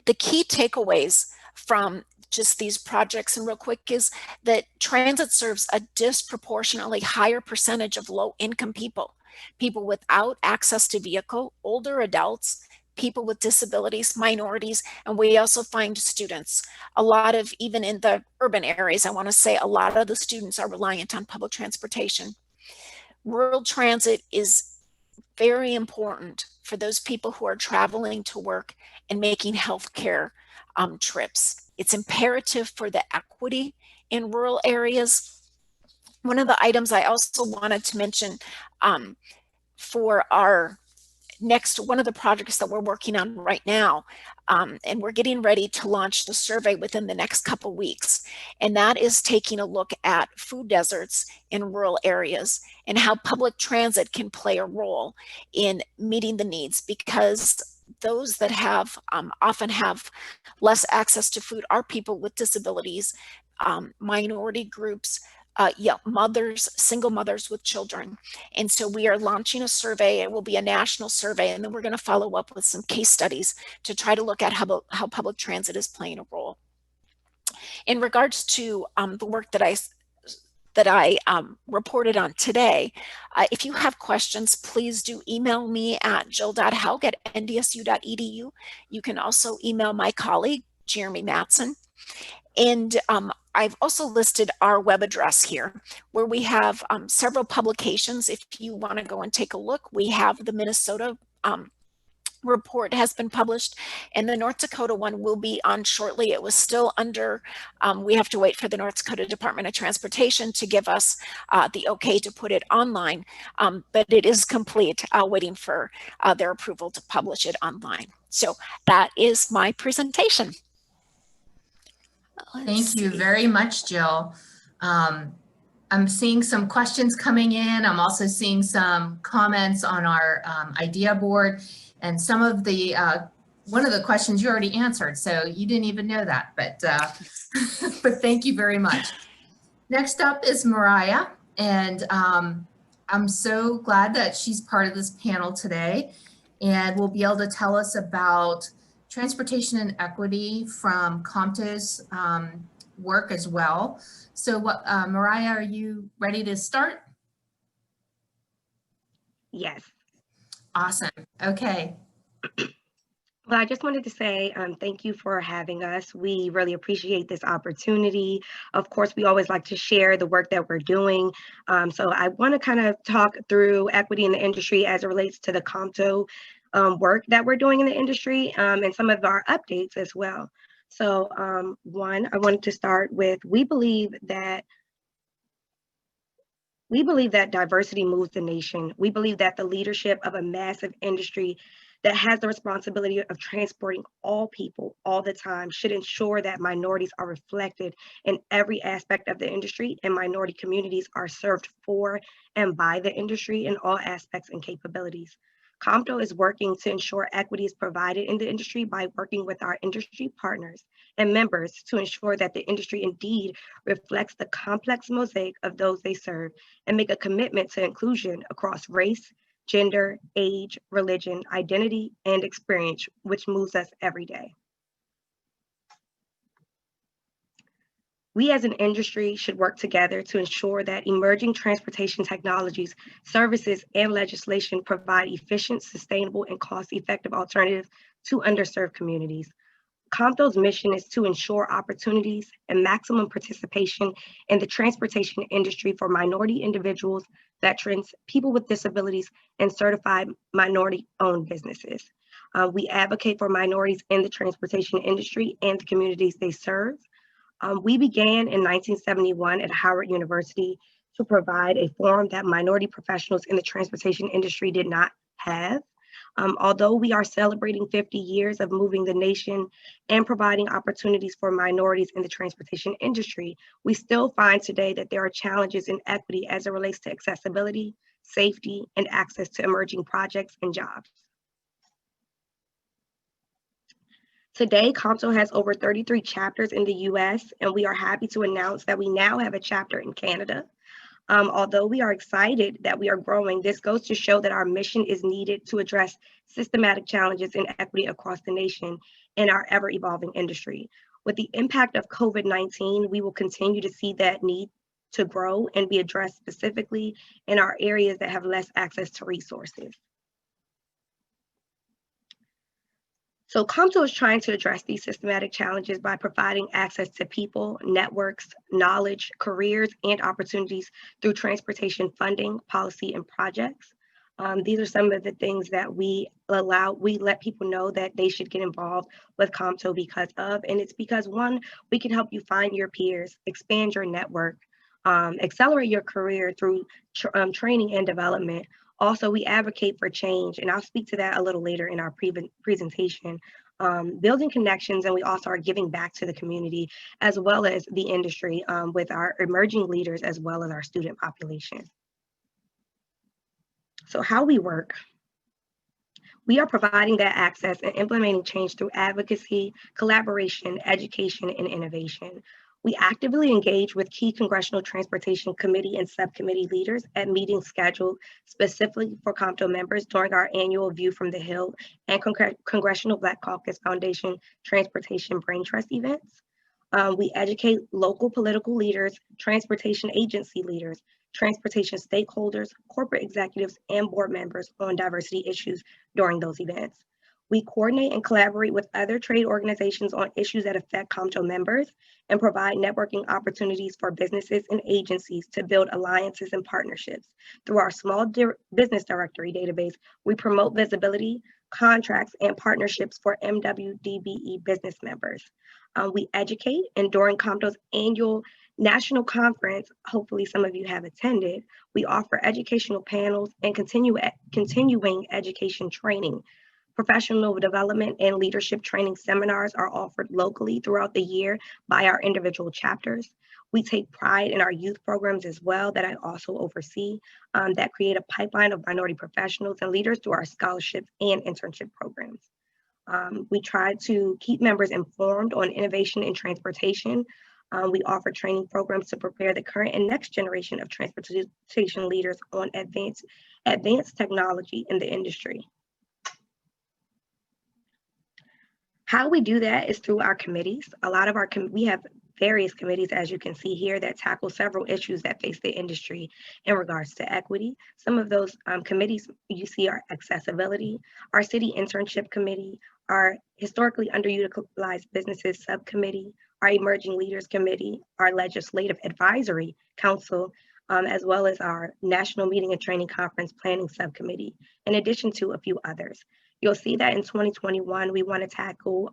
The key takeaways from just these projects, and real quick, is that transit serves a disproportionately higher percentage of low-income people, people without access to vehicle, older adults, people with disabilities, minorities, and we also find students. A lot of, even in the urban areas, I want to say a lot of the students are reliant on public transportation. Rural transit is very important for those people who are traveling to work and making healthcare trips. It's imperative for the equity in rural areas. One of the items I also wanted to mention for our next, one of the projects that we're working on right now, and we're getting ready to launch the survey within the next couple weeks, and that is taking a look at food deserts in rural areas and how public transit can play a role in meeting the needs, because those that have often have less access to food are people with disabilities, minority groups, mothers, single mothers with children. And so we are launching a survey. It will be a national survey, and then we're going to follow up with some case studies to try to look at how public transit is playing a role. In regards to the work that I reported on today, if you have questions, please do email me at jill.haug@ndsu.edu. You can also email my colleague, Jeremy Matson. And I've also listed our web address here, where we have several publications. If you want to go and take a look, we have the Minnesota report has been published, and the North Dakota one will be on shortly. It was still under, we have to wait for the North Dakota Department of Transportation to give us the okay to put it online, but it is complete, waiting for their approval to publish it online. So that is my presentation. Thank you very much, Jill. I'm seeing some questions coming in. I'm also seeing some comments on our idea board, and some of the, one of the questions you already answered, so you didn't even know that, but, but thank you very much. Next up is Mariah, and I'm so glad that she's part of this panel today, and will be able to tell us about transportation and equity from COMTO's work as well. So Mariah, are you ready to start? Yes. Awesome. Okay. Well, I just wanted to say thank you for having us. We really appreciate this opportunity. Of course, we always like to share the work that we're doing. So I want to kind of talk through equity in the industry as it relates to the COMTO work that we're doing in the industry and some of our updates as well. So one, I wanted to start with, we believe that diversity moves the nation. We believe that the leadership of a massive industry that has the responsibility of transporting all people all the time should ensure that minorities are reflected in every aspect of the industry, and minority communities are served for and by the industry in all aspects and capabilities. COMTO is working to ensure equity is provided in the industry by working with our industry partners and members to ensure that the industry indeed reflects the complex mosaic of those they serve, and make a commitment to inclusion across race, gender, age, religion, identity, and experience, which moves us every day. We as an industry should work together to ensure that emerging transportation technologies, services, and legislation provide efficient, sustainable, and cost-effective alternatives to underserved communities. COMTO's mission is to ensure opportunities and maximum participation in the transportation industry for minority individuals, veterans, people with disabilities, and certified minority-owned businesses. We advocate for minorities in the transportation industry and the communities they serve. We began in 1971 at Howard University to provide a forum that minority professionals in the transportation industry did not have. Although we are celebrating 50 years of moving the nation and providing opportunities for minorities in the transportation industry, we still find today that there are challenges in equity as it relates to accessibility, safety, and access to emerging projects and jobs. Today, COMTO has over 33 chapters in the US, and we are happy to announce that we now have a chapter in Canada. Although we are excited that we are growing, this goes to show that our mission is needed to address systematic challenges in equity across the nation in our ever-evolving industry. With the impact of COVID-19, we will continue to see that need to grow and be addressed specifically in our areas that have less access to resources. So COMTO is trying to address these systematic challenges by providing access to people, networks, knowledge, careers, and opportunities through transportation funding, policy, and projects. These are some of the things that we let people know that they should get involved with COMTO because of, and it's because one, we can help you find your peers, expand your network, accelerate your career through training and development. Also, we advocate for change, and I'll speak to that a little later in our presentation. Building connections, and we also are giving back to the community as well as the industry with our emerging leaders as well as our student population. So how we work. We are providing that access and implementing change through advocacy, collaboration, education, and innovation. We actively engage with key Congressional Transportation Committee and subcommittee leaders at meetings scheduled specifically for COMTO members during our annual View from the Hill and Congressional Black Caucus Foundation Transportation Brain Trust events. We educate local political leaders, transportation agency leaders, transportation stakeholders, corporate executives, and board members on diversity issues during those events. We coordinate and collaborate with other trade organizations on issues that affect COMTO members and provide networking opportunities for businesses and agencies to build alliances and partnerships. Through our small business directory database, we promote visibility, contracts, and partnerships for MWDBE business members. We educate, and during COMTO's annual national conference, hopefully some of you have attended, we offer educational panels and continuing education training. Professional development and leadership training seminars are offered locally throughout the year by our individual chapters. We take pride in our youth programs as well that I also oversee that create a pipeline of minority professionals and leaders through our scholarships and internship programs. We try to keep members informed on innovation in transportation. We offer training programs to prepare the current and next generation of transportation leaders on advanced technology in the industry. How we do that is through our committees. We have various committees, as you can see here, that tackle several issues that face the industry in regards to equity. Some of those committees you see are accessibility, our city internship committee, our historically underutilized businesses subcommittee, our emerging leaders committee, our legislative advisory council, as well as our national meeting and training conference planning subcommittee, in addition to a few others. You'll see that in 2021, we want to tackle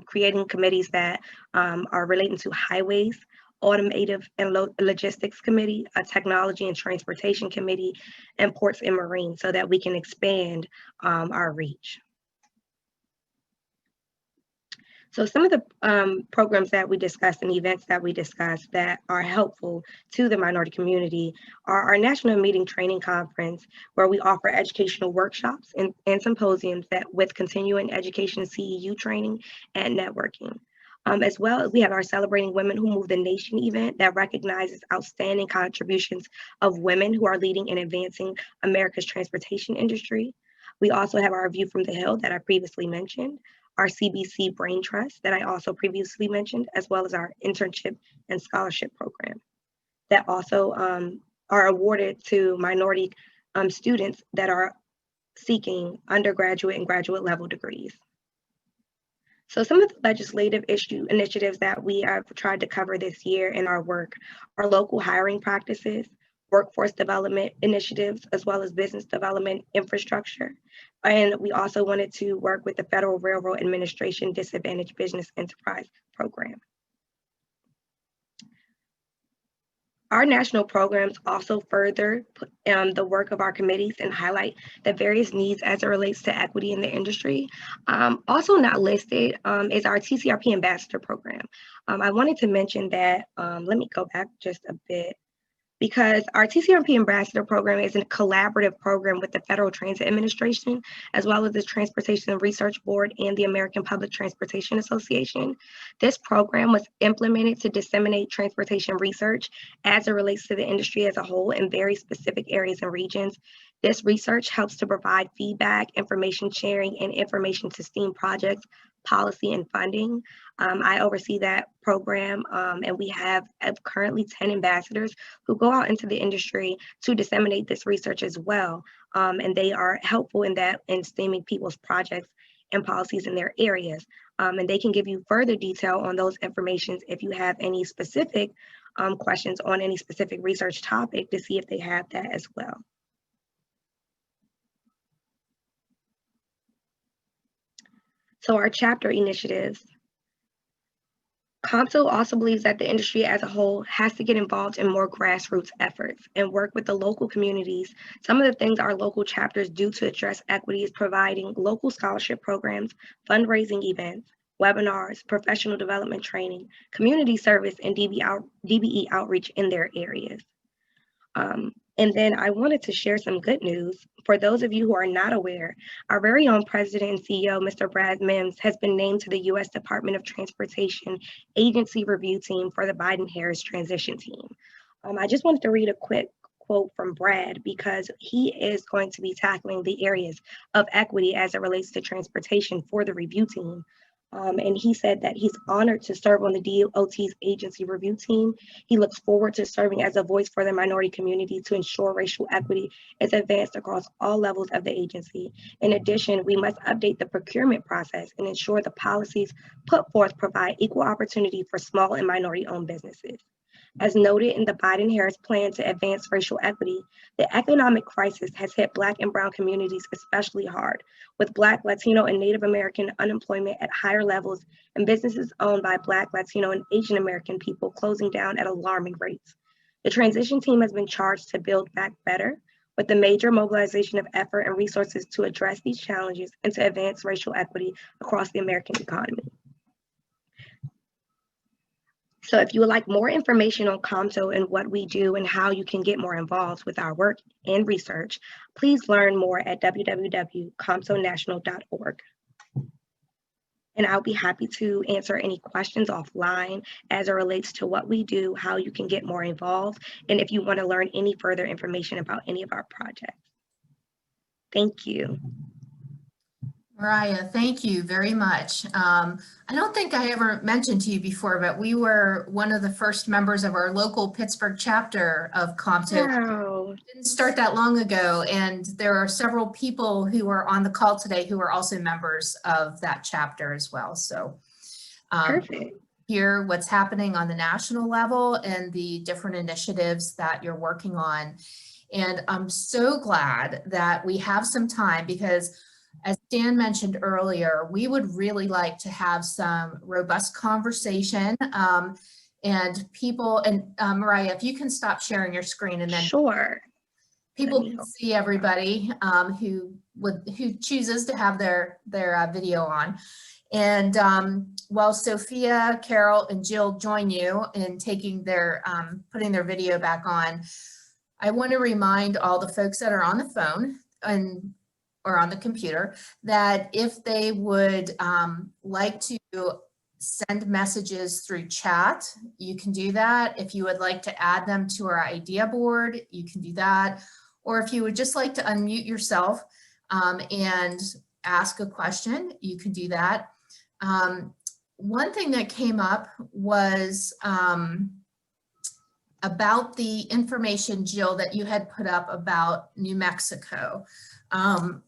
creating committees that are relating to highways, automotive and logistics committee, a technology and transportation committee, and ports and marine, so that we can expand our reach. So some of the programs that we discussed and events that we discussed that are helpful to the minority community are our National Meeting Training Conference, where we offer educational workshops and symposiums that with continuing education CEU training and networking. As well as we have our Celebrating Women Who Move the Nation event that recognizes outstanding contributions of women who are leading and advancing America's transportation industry. We also have our View from the Hill that I previously mentioned, our CBC Brain Trust that I also previously mentioned, as well as our internship and scholarship program that also are awarded to minority students that are seeking undergraduate and graduate level degrees. So some of the legislative initiatives that we have tried to cover this year in our work are local hiring practices, workforce development initiatives, as well as business development infrastructure. And we also wanted to work with the Federal Railroad Administration Disadvantaged Business Enterprise Program. Our national programs also further the work of our committees and highlight the various needs as it relates to equity in the industry. Also not listed is our TCRP Ambassador Program. I wanted to mention that, let me go back just a bit, because our TCRP Ambassador Program is a collaborative program with the Federal Transit Administration, as well as the Transportation and Research Board and the American Public Transportation Association. This program was implemented to disseminate transportation research as it relates to the industry as a whole in very specific areas and regions. This research helps to provide feedback, information sharing, and information to STEAM projects, policy, and funding. I oversee that program, and we have currently 10 ambassadors who go out into the industry to disseminate this research as well. And they are helpful in that in STEAMing people's projects and policies in their areas. And they can give you further detail on those informations if you have any specific questions on any specific research topic to see if they have that as well. So our chapter initiatives. COMSO also believes that the industry as a whole has to get involved in more grassroots efforts and work with the local communities. Some of the things our local chapters do to address equity is providing local scholarship programs, fundraising events, webinars, professional development training, community service, and DBE outreach in their areas. And then I wanted to share some good news. For those of you who are not aware, our very own President and CEO, Mr. Brad Mims, has been named to the U.S. Department of Transportation Agency Review Team for the Biden-Harris Transition Team. I just wanted to read a quick quote from Brad because he is going to be tackling the areas of equity as it relates to transportation for the review team. And he said that he's honored to serve on the DOT's agency review team. He looks forward to serving as a voice for the minority community to ensure racial equity is advanced across all levels of the agency. In addition, we must update the procurement process and ensure the policies put forth provide equal opportunity for small and minority-owned businesses. As noted in the Biden-Harris plan to advance racial equity, the economic crisis has hit Black and Brown communities especially hard, with Black, Latino, and Native American unemployment at higher levels and businesses owned by Black, Latino, and Asian American people closing down at alarming rates. The transition team has been charged to build back better, with the major mobilization of effort and resources to address these challenges and to advance racial equity across the American economy. So if you would like more information on COMSO and what we do and how you can get more involved with our work and research, please learn more at www.comsonational.org. And I'll be happy to answer any questions offline as it relates to what we do, how you can get more involved, and if you want to learn any further information about any of our projects. Thank you. Mariah, thank you very much. I don't think I ever mentioned to you before, but we were one of the first members of our local Pittsburgh chapter of CompTIA. Wow. Didn't start that long ago, and there are several people who are on the call today who are also members of that chapter as well. So Perfect. hear what's happening on the national level and the different initiatives that you're working on. And I'm so glad that we have some time because, as Dan mentioned earlier, we would really like to have some robust conversation and people, and Mariah, if you can stop sharing your screen, and then Sure. people Let me can help. see everybody who chooses to have their video on. And while Sophia, Carol, and Jill join you in taking their putting their video back on, I want to remind all the folks that are on the phone or on the computer that if they would like to send messages through chat, you can do that. If you would like to add them to our idea board, you can do that. Or if you would just like to unmute yourself and ask a question, you can do that. One thing that came up was about the information, Jill, that you had put up about New Mexico,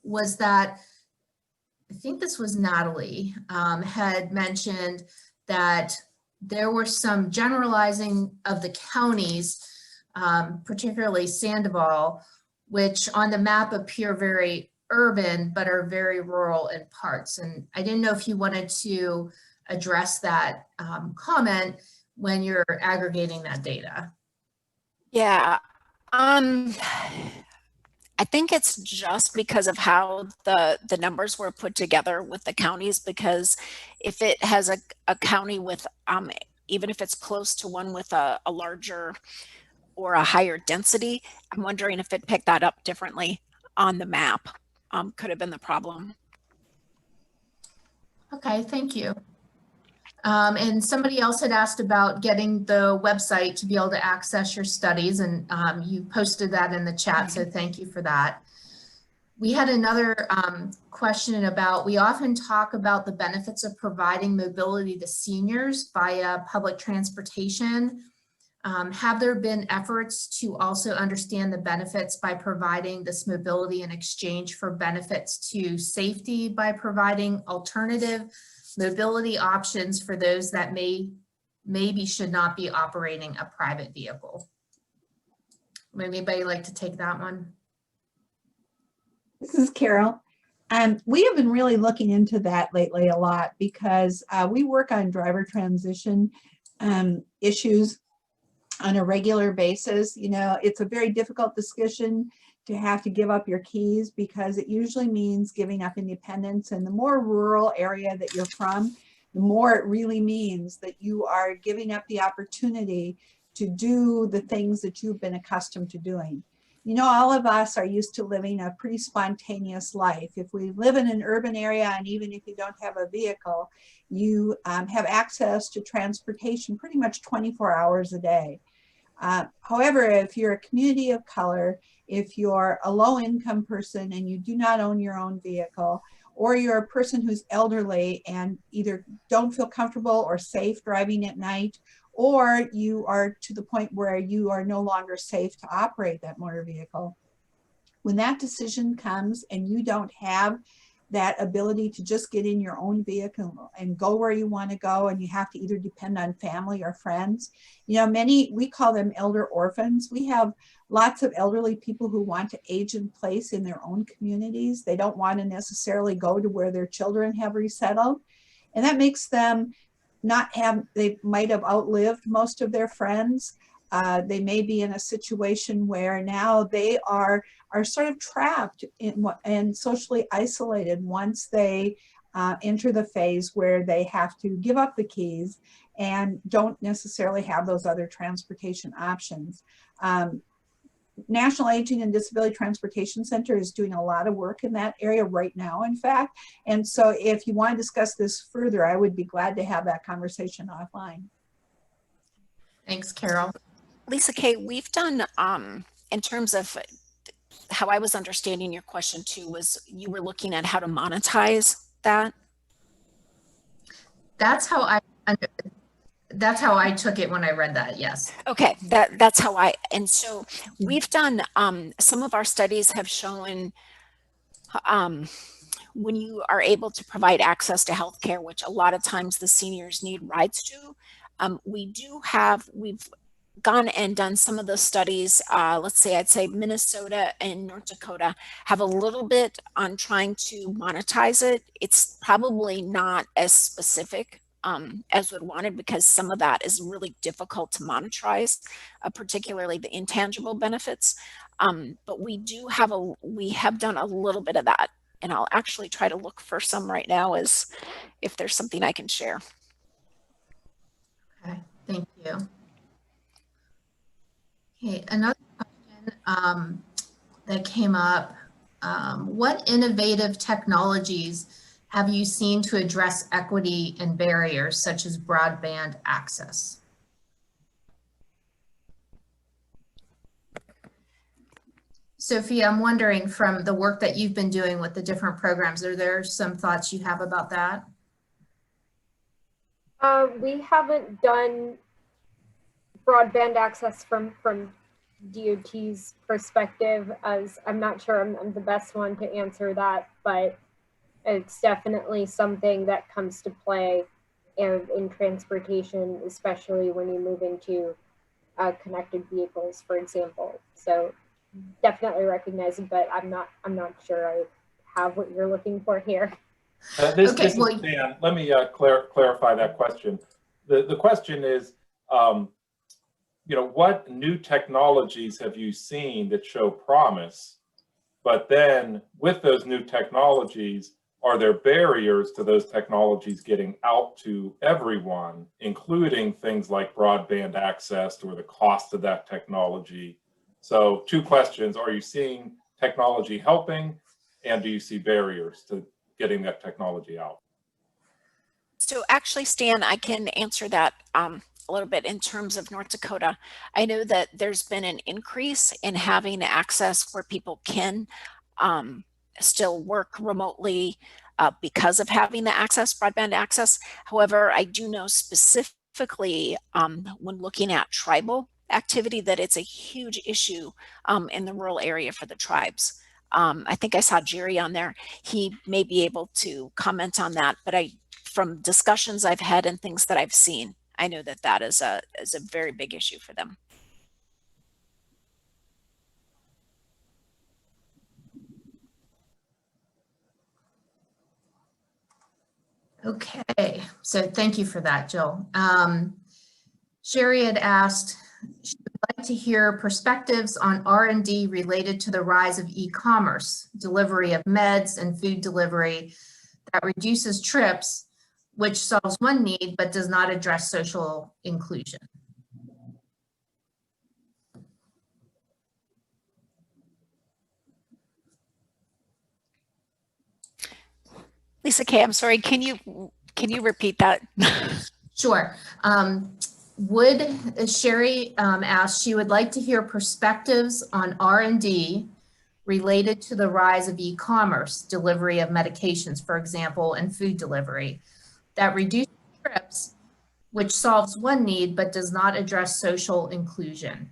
was that, I think this was Natalie, had mentioned that there were some generalizing of the counties, particularly Sandoval, which on the map appear very urban, but are very rural in parts. And I didn't know if you wanted to address that comment when you're aggregating that data. Yeah, I think it's just because of how the numbers were put together with the counties, because if it has a county with, even if it's close to one with a larger or a higher density, I'm wondering if it picked that up differently on the map. Could have been the problem. Okay, thank you. And somebody else had asked about getting the website to be able to access your studies, and you posted that in the chat, so thank you for that. We had another question about, we often talk about the benefits of providing mobility to seniors via public transportation. Have there been efforts to also understand the benefits by providing this mobility in exchange for benefits to safety by providing alternative mobility options for those that maybe should not be operating a private vehicle? Would anybody like to take that one? This is Carol. We have been really looking into that lately a lot because we work on driver transition issues on a regular basis. You know, it's a very difficult discussion to have to give up your keys because it usually means giving up independence. And the more rural area that you're from, the more it really means that you are giving up the opportunity to do the things that you've been accustomed to doing. You know, all of us are used to living a pretty spontaneous life. If we live in an urban area, and even if you don't have a vehicle, you have access to transportation pretty much 24 hours a day. However, if you're a community of color, if you're a low-income person and you do not own your own vehicle, or you're a person who's elderly and either don't feel comfortable or safe driving at night, or you are to the point where you are no longer safe to operate that motor vehicle, when that decision comes and you don't have that ability to just get in your own vehicle and go where you want to go, and you have to either depend on family or friends. You know, many, we call them elder orphans. We have lots of elderly people who want to age in place in their own communities. They don't want to necessarily go to where their children have resettled. And that makes them not have, they might have outlived most of their friends. They may be in a situation where now they are sort of trapped and socially isolated once they enter the phase where they have to give up the keys and don't necessarily have those other transportation options. National Aging and Disability Transportation Center is doing a lot of work in that area right now, in fact. And so if you want to discuss this further, I would be glad to have that conversation offline. Thanks, Carol. Lisa Kay, we've done, in terms of how I was understanding your question too was you were looking at how to monetize that. That's how I took it when I read that. Yes. Okay, that's how and so we've done, some of our studies have shown when you are able to provide access to healthcare, which a lot of times the seniors need rides to, we've gone and done some of the studies, let's say, I'd say Minnesota and North Dakota have a little bit on trying to monetize it. It's probably not as specific as would wanted, because some of that is really difficult to monetize, particularly the intangible benefits. But we have done a little bit of that, and I'll actually try to look for some right now as if there's something I can share. Okay, thank you. Okay, another question that came up, what innovative technologies have you seen to address equity and barriers such as broadband access? Sofia, I'm wondering, from the work that you've been doing with the different programs, are there some thoughts you have about that? We haven't done broadband access from DOT's perspective, as I'm not sure I'm the best one to answer that, but it's definitely something that comes to play in transportation, especially when you move into connected vehicles, for example. So definitely recognize it, but I'm not sure I have what you're looking for here. This is Dan. Let me clarify that question. The question is, what new technologies have you seen that show promise? But then with those new technologies, are there barriers to those technologies getting out to everyone, including things like broadband access or the cost of that technology? So 2 questions: are you seeing technology helping, and do you see barriers to getting that technology out? So actually, Stan, I can answer that a little bit in terms of North Dakota. I know that there's been an increase in having access where people can still work remotely because of having the broadband access. However, I do know specifically when looking at tribal activity that it's a huge issue in the rural area for the tribes. I think I saw Jerry on there. He may be able to comment on that, but from discussions I've had and things that I've seen, I know that that is a very big issue for them. Okay, so thank you for that, Jill. Sherry had asked, she would like to hear perspectives on R&D related to the rise of e-commerce, delivery of meds and food delivery that reduces trips, which solves one need but does not address social inclusion. Lisa K., I'm sorry, can you repeat that? Sure. Sherry asked, she would like to hear perspectives on R&D related to the rise of e-commerce, delivery of medications, for example, and food delivery, that reduces trips, which solves one need but does not address social inclusion.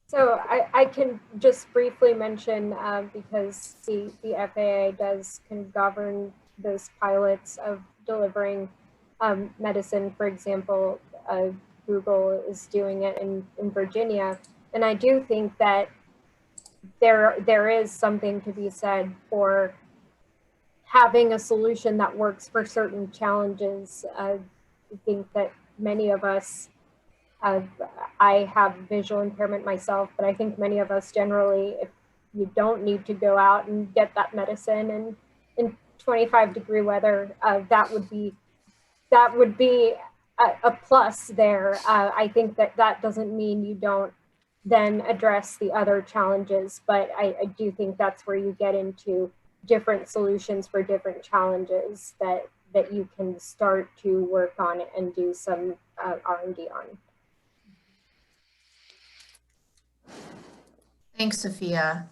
So I can just briefly mention, because the FAA does can govern those pilots of delivering medicine. For example, Google is doing it in Virginia. And I do think that there is something to be said for having a solution that works for certain challenges. I think that many of us, I have visual impairment myself, but I think many of us generally, if you don't need to go out and get that medicine and in 25-degree weather, that would be a plus there. I think that doesn't mean you don't then address the other challenges, but I do think that's where you get into different solutions for different challenges that that you can start to work on and do some R&D on. Thanks, Sophia.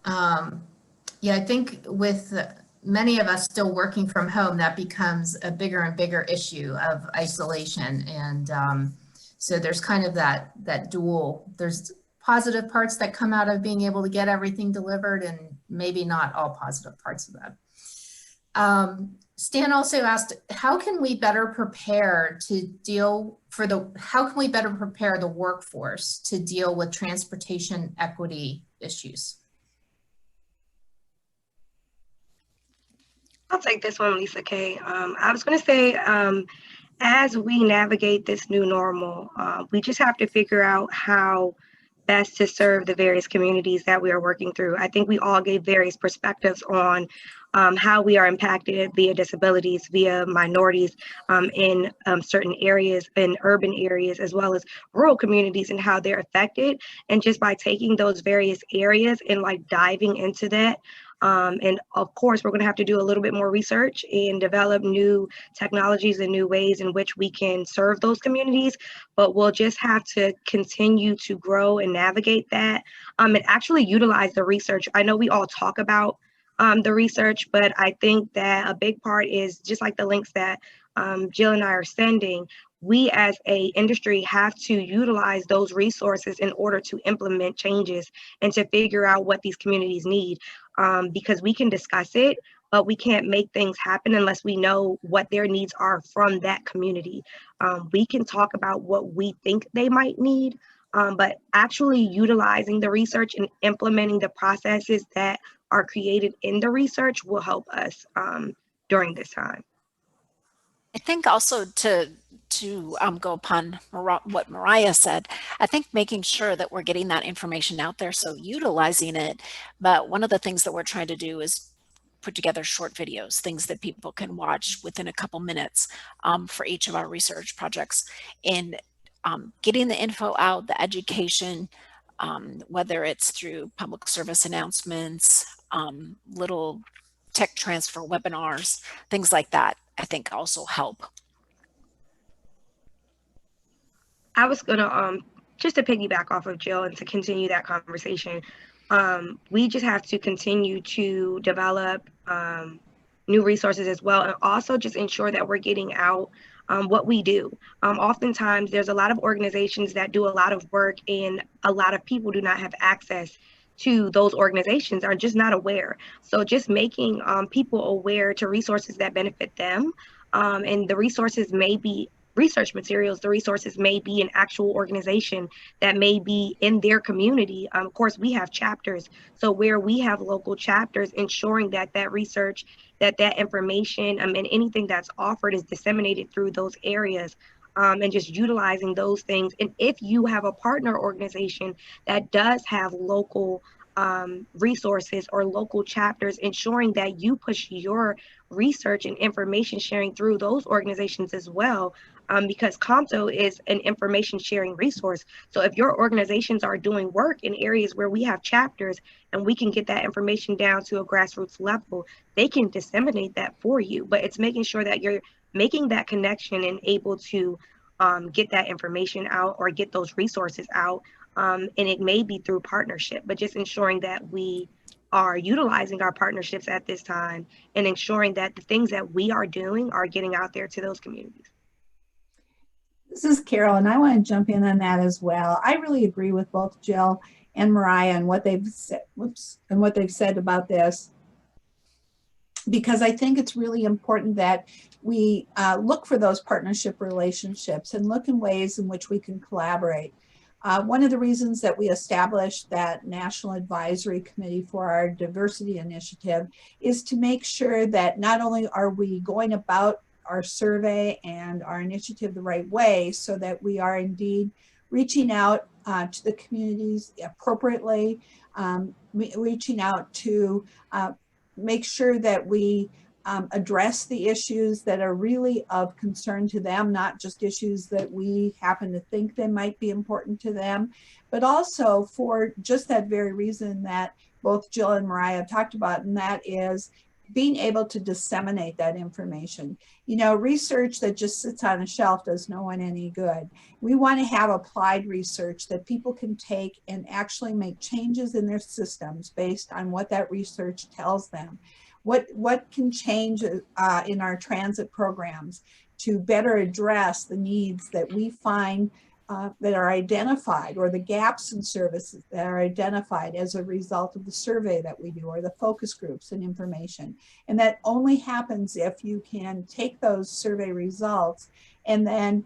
Yeah, I think with many of us still working from home, that becomes a bigger and bigger issue of isolation. And so there's kind of that dual, there's positive parts that come out of being able to get everything delivered and maybe not all positive parts of that. Stan also asked, how can we better prepare to deal how can we better prepare the workforce to deal with transportation equity issues? I'll take this one, Lisa K. I was going to say, as we navigate this new normal, we just have to figure out how best to serve the various communities that we are working through. I think we all gave various perspectives on how we are impacted via disabilities, via minorities in certain areas, in urban areas, as well as rural communities, and how they're affected. And just by taking those various areas and like diving into that, and of course, we're going to have to do a little bit more research and develop new technologies and new ways in which we can serve those communities. But we'll just have to continue to grow and navigate that and actually utilize the research. I know we all talk about the research, but I think that a big part is just like the links that Jill and I are sending. We as a industry have to utilize those resources in order to implement changes and to figure out what these communities need. Because we can discuss it, but we can't make things happen unless we know what their needs are from that community. We can talk about what we think they might need, but actually utilizing the research and implementing the processes that are created in the research will help us during this time. I think also to go upon what Mariah said, I think making sure that we're getting that information out there, so utilizing it. But one of the things that we're trying to do is put together short videos, things that people can watch within a couple minutes for each of our research projects. And getting the info out, the education, whether it's through public service announcements, little tech transfer webinars, things like that, I think also help. I was gonna just to piggyback off of Jill and to continue that conversation, we just have to continue to develop new resources as well, and also just ensure that we're getting out what we do. Oftentimes there's a lot of organizations that do a lot of work and a lot of people do not have access to those organizations, are just not aware. So just making people aware to resources that benefit them, and the resources may be research materials, the resources may be an actual organization that may be in their community. Of course, we have chapters. So where we have local chapters, ensuring that that research, that information and anything that's offered is disseminated through those areas. And just utilizing those things. And if you have a partner organization that does have local resources or local chapters, ensuring that you push your research and information sharing through those organizations as well, because COMTO is an information sharing resource. So if your organizations are doing work in areas where we have chapters and we can get that information down to a grassroots level, they can disseminate that for you. But it's making sure that you're making that connection and able to get that information out or get those resources out. And it may be through partnership, but just ensuring that we are utilizing our partnerships at this time and ensuring that the things that we are doing are getting out there to those communities. This is Carol, and I want to jump in on that as well. I really agree with both Jill and Mariah and what they've said about this, because I think it's really important that we look for those partnership relationships and look in ways in which we can collaborate. One of the reasons that we established that National Advisory Committee for our diversity initiative is to make sure that not only are we going about our survey and our initiative the right way, so that we are indeed reaching out to the communities appropriately, reaching out to make sure that we address the issues that are really of concern to them, not just issues that we happen to think they might be important to them, but also for just that very reason that both Jill and Mariah have talked about, and that is being able to disseminate that information. You know, research that just sits on a shelf does no one any good. We want to have applied research that people can take and actually make changes in their systems based on what that research tells them. What can change in our transit programs to better address the needs that we find that are identified, or the gaps in services that are identified as a result of the survey that we do, or the focus groups and information. And that only happens if you can take those survey results and then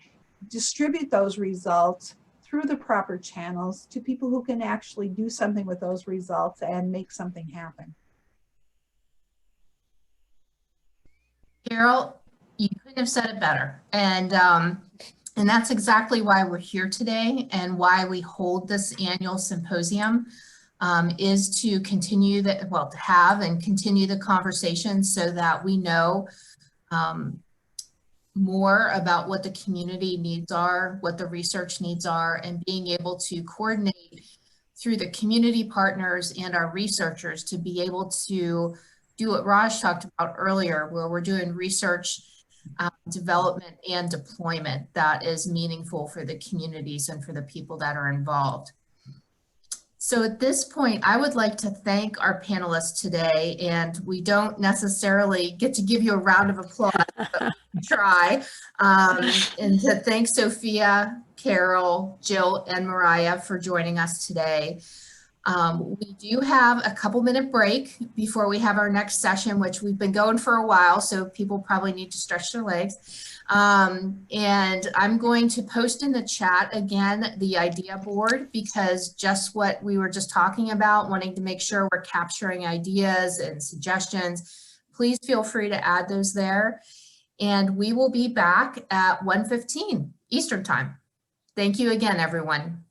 distribute those results through the proper channels to people who can actually do something with those results and make something happen. Carol, you couldn't have said it better. And that's exactly why we're here today, and why we hold this annual symposium, is to continue to have and continue the conversation so that we know more about what the community needs are, what the research needs are, and being able to coordinate through the community partners and our researchers to be able to do what Raj talked about earlier, where we're doing research development and deployment that is meaningful for the communities and for the people that are involved. So at this point, I would like to thank our panelists today, and we don't necessarily get to give you a round of applause, but we try. And to thank Sofia, Carol, Jill, and Mariah for joining us today. We do have a couple-minute break before we have our next session, which we've been going for a while, so people probably need to stretch their legs. And I'm going to post in the chat again the idea board, because just what we were just talking about, wanting to make sure we're capturing ideas and suggestions, please feel free to add those there. And we will be back at 1:15 Eastern Time. Thank you again, everyone.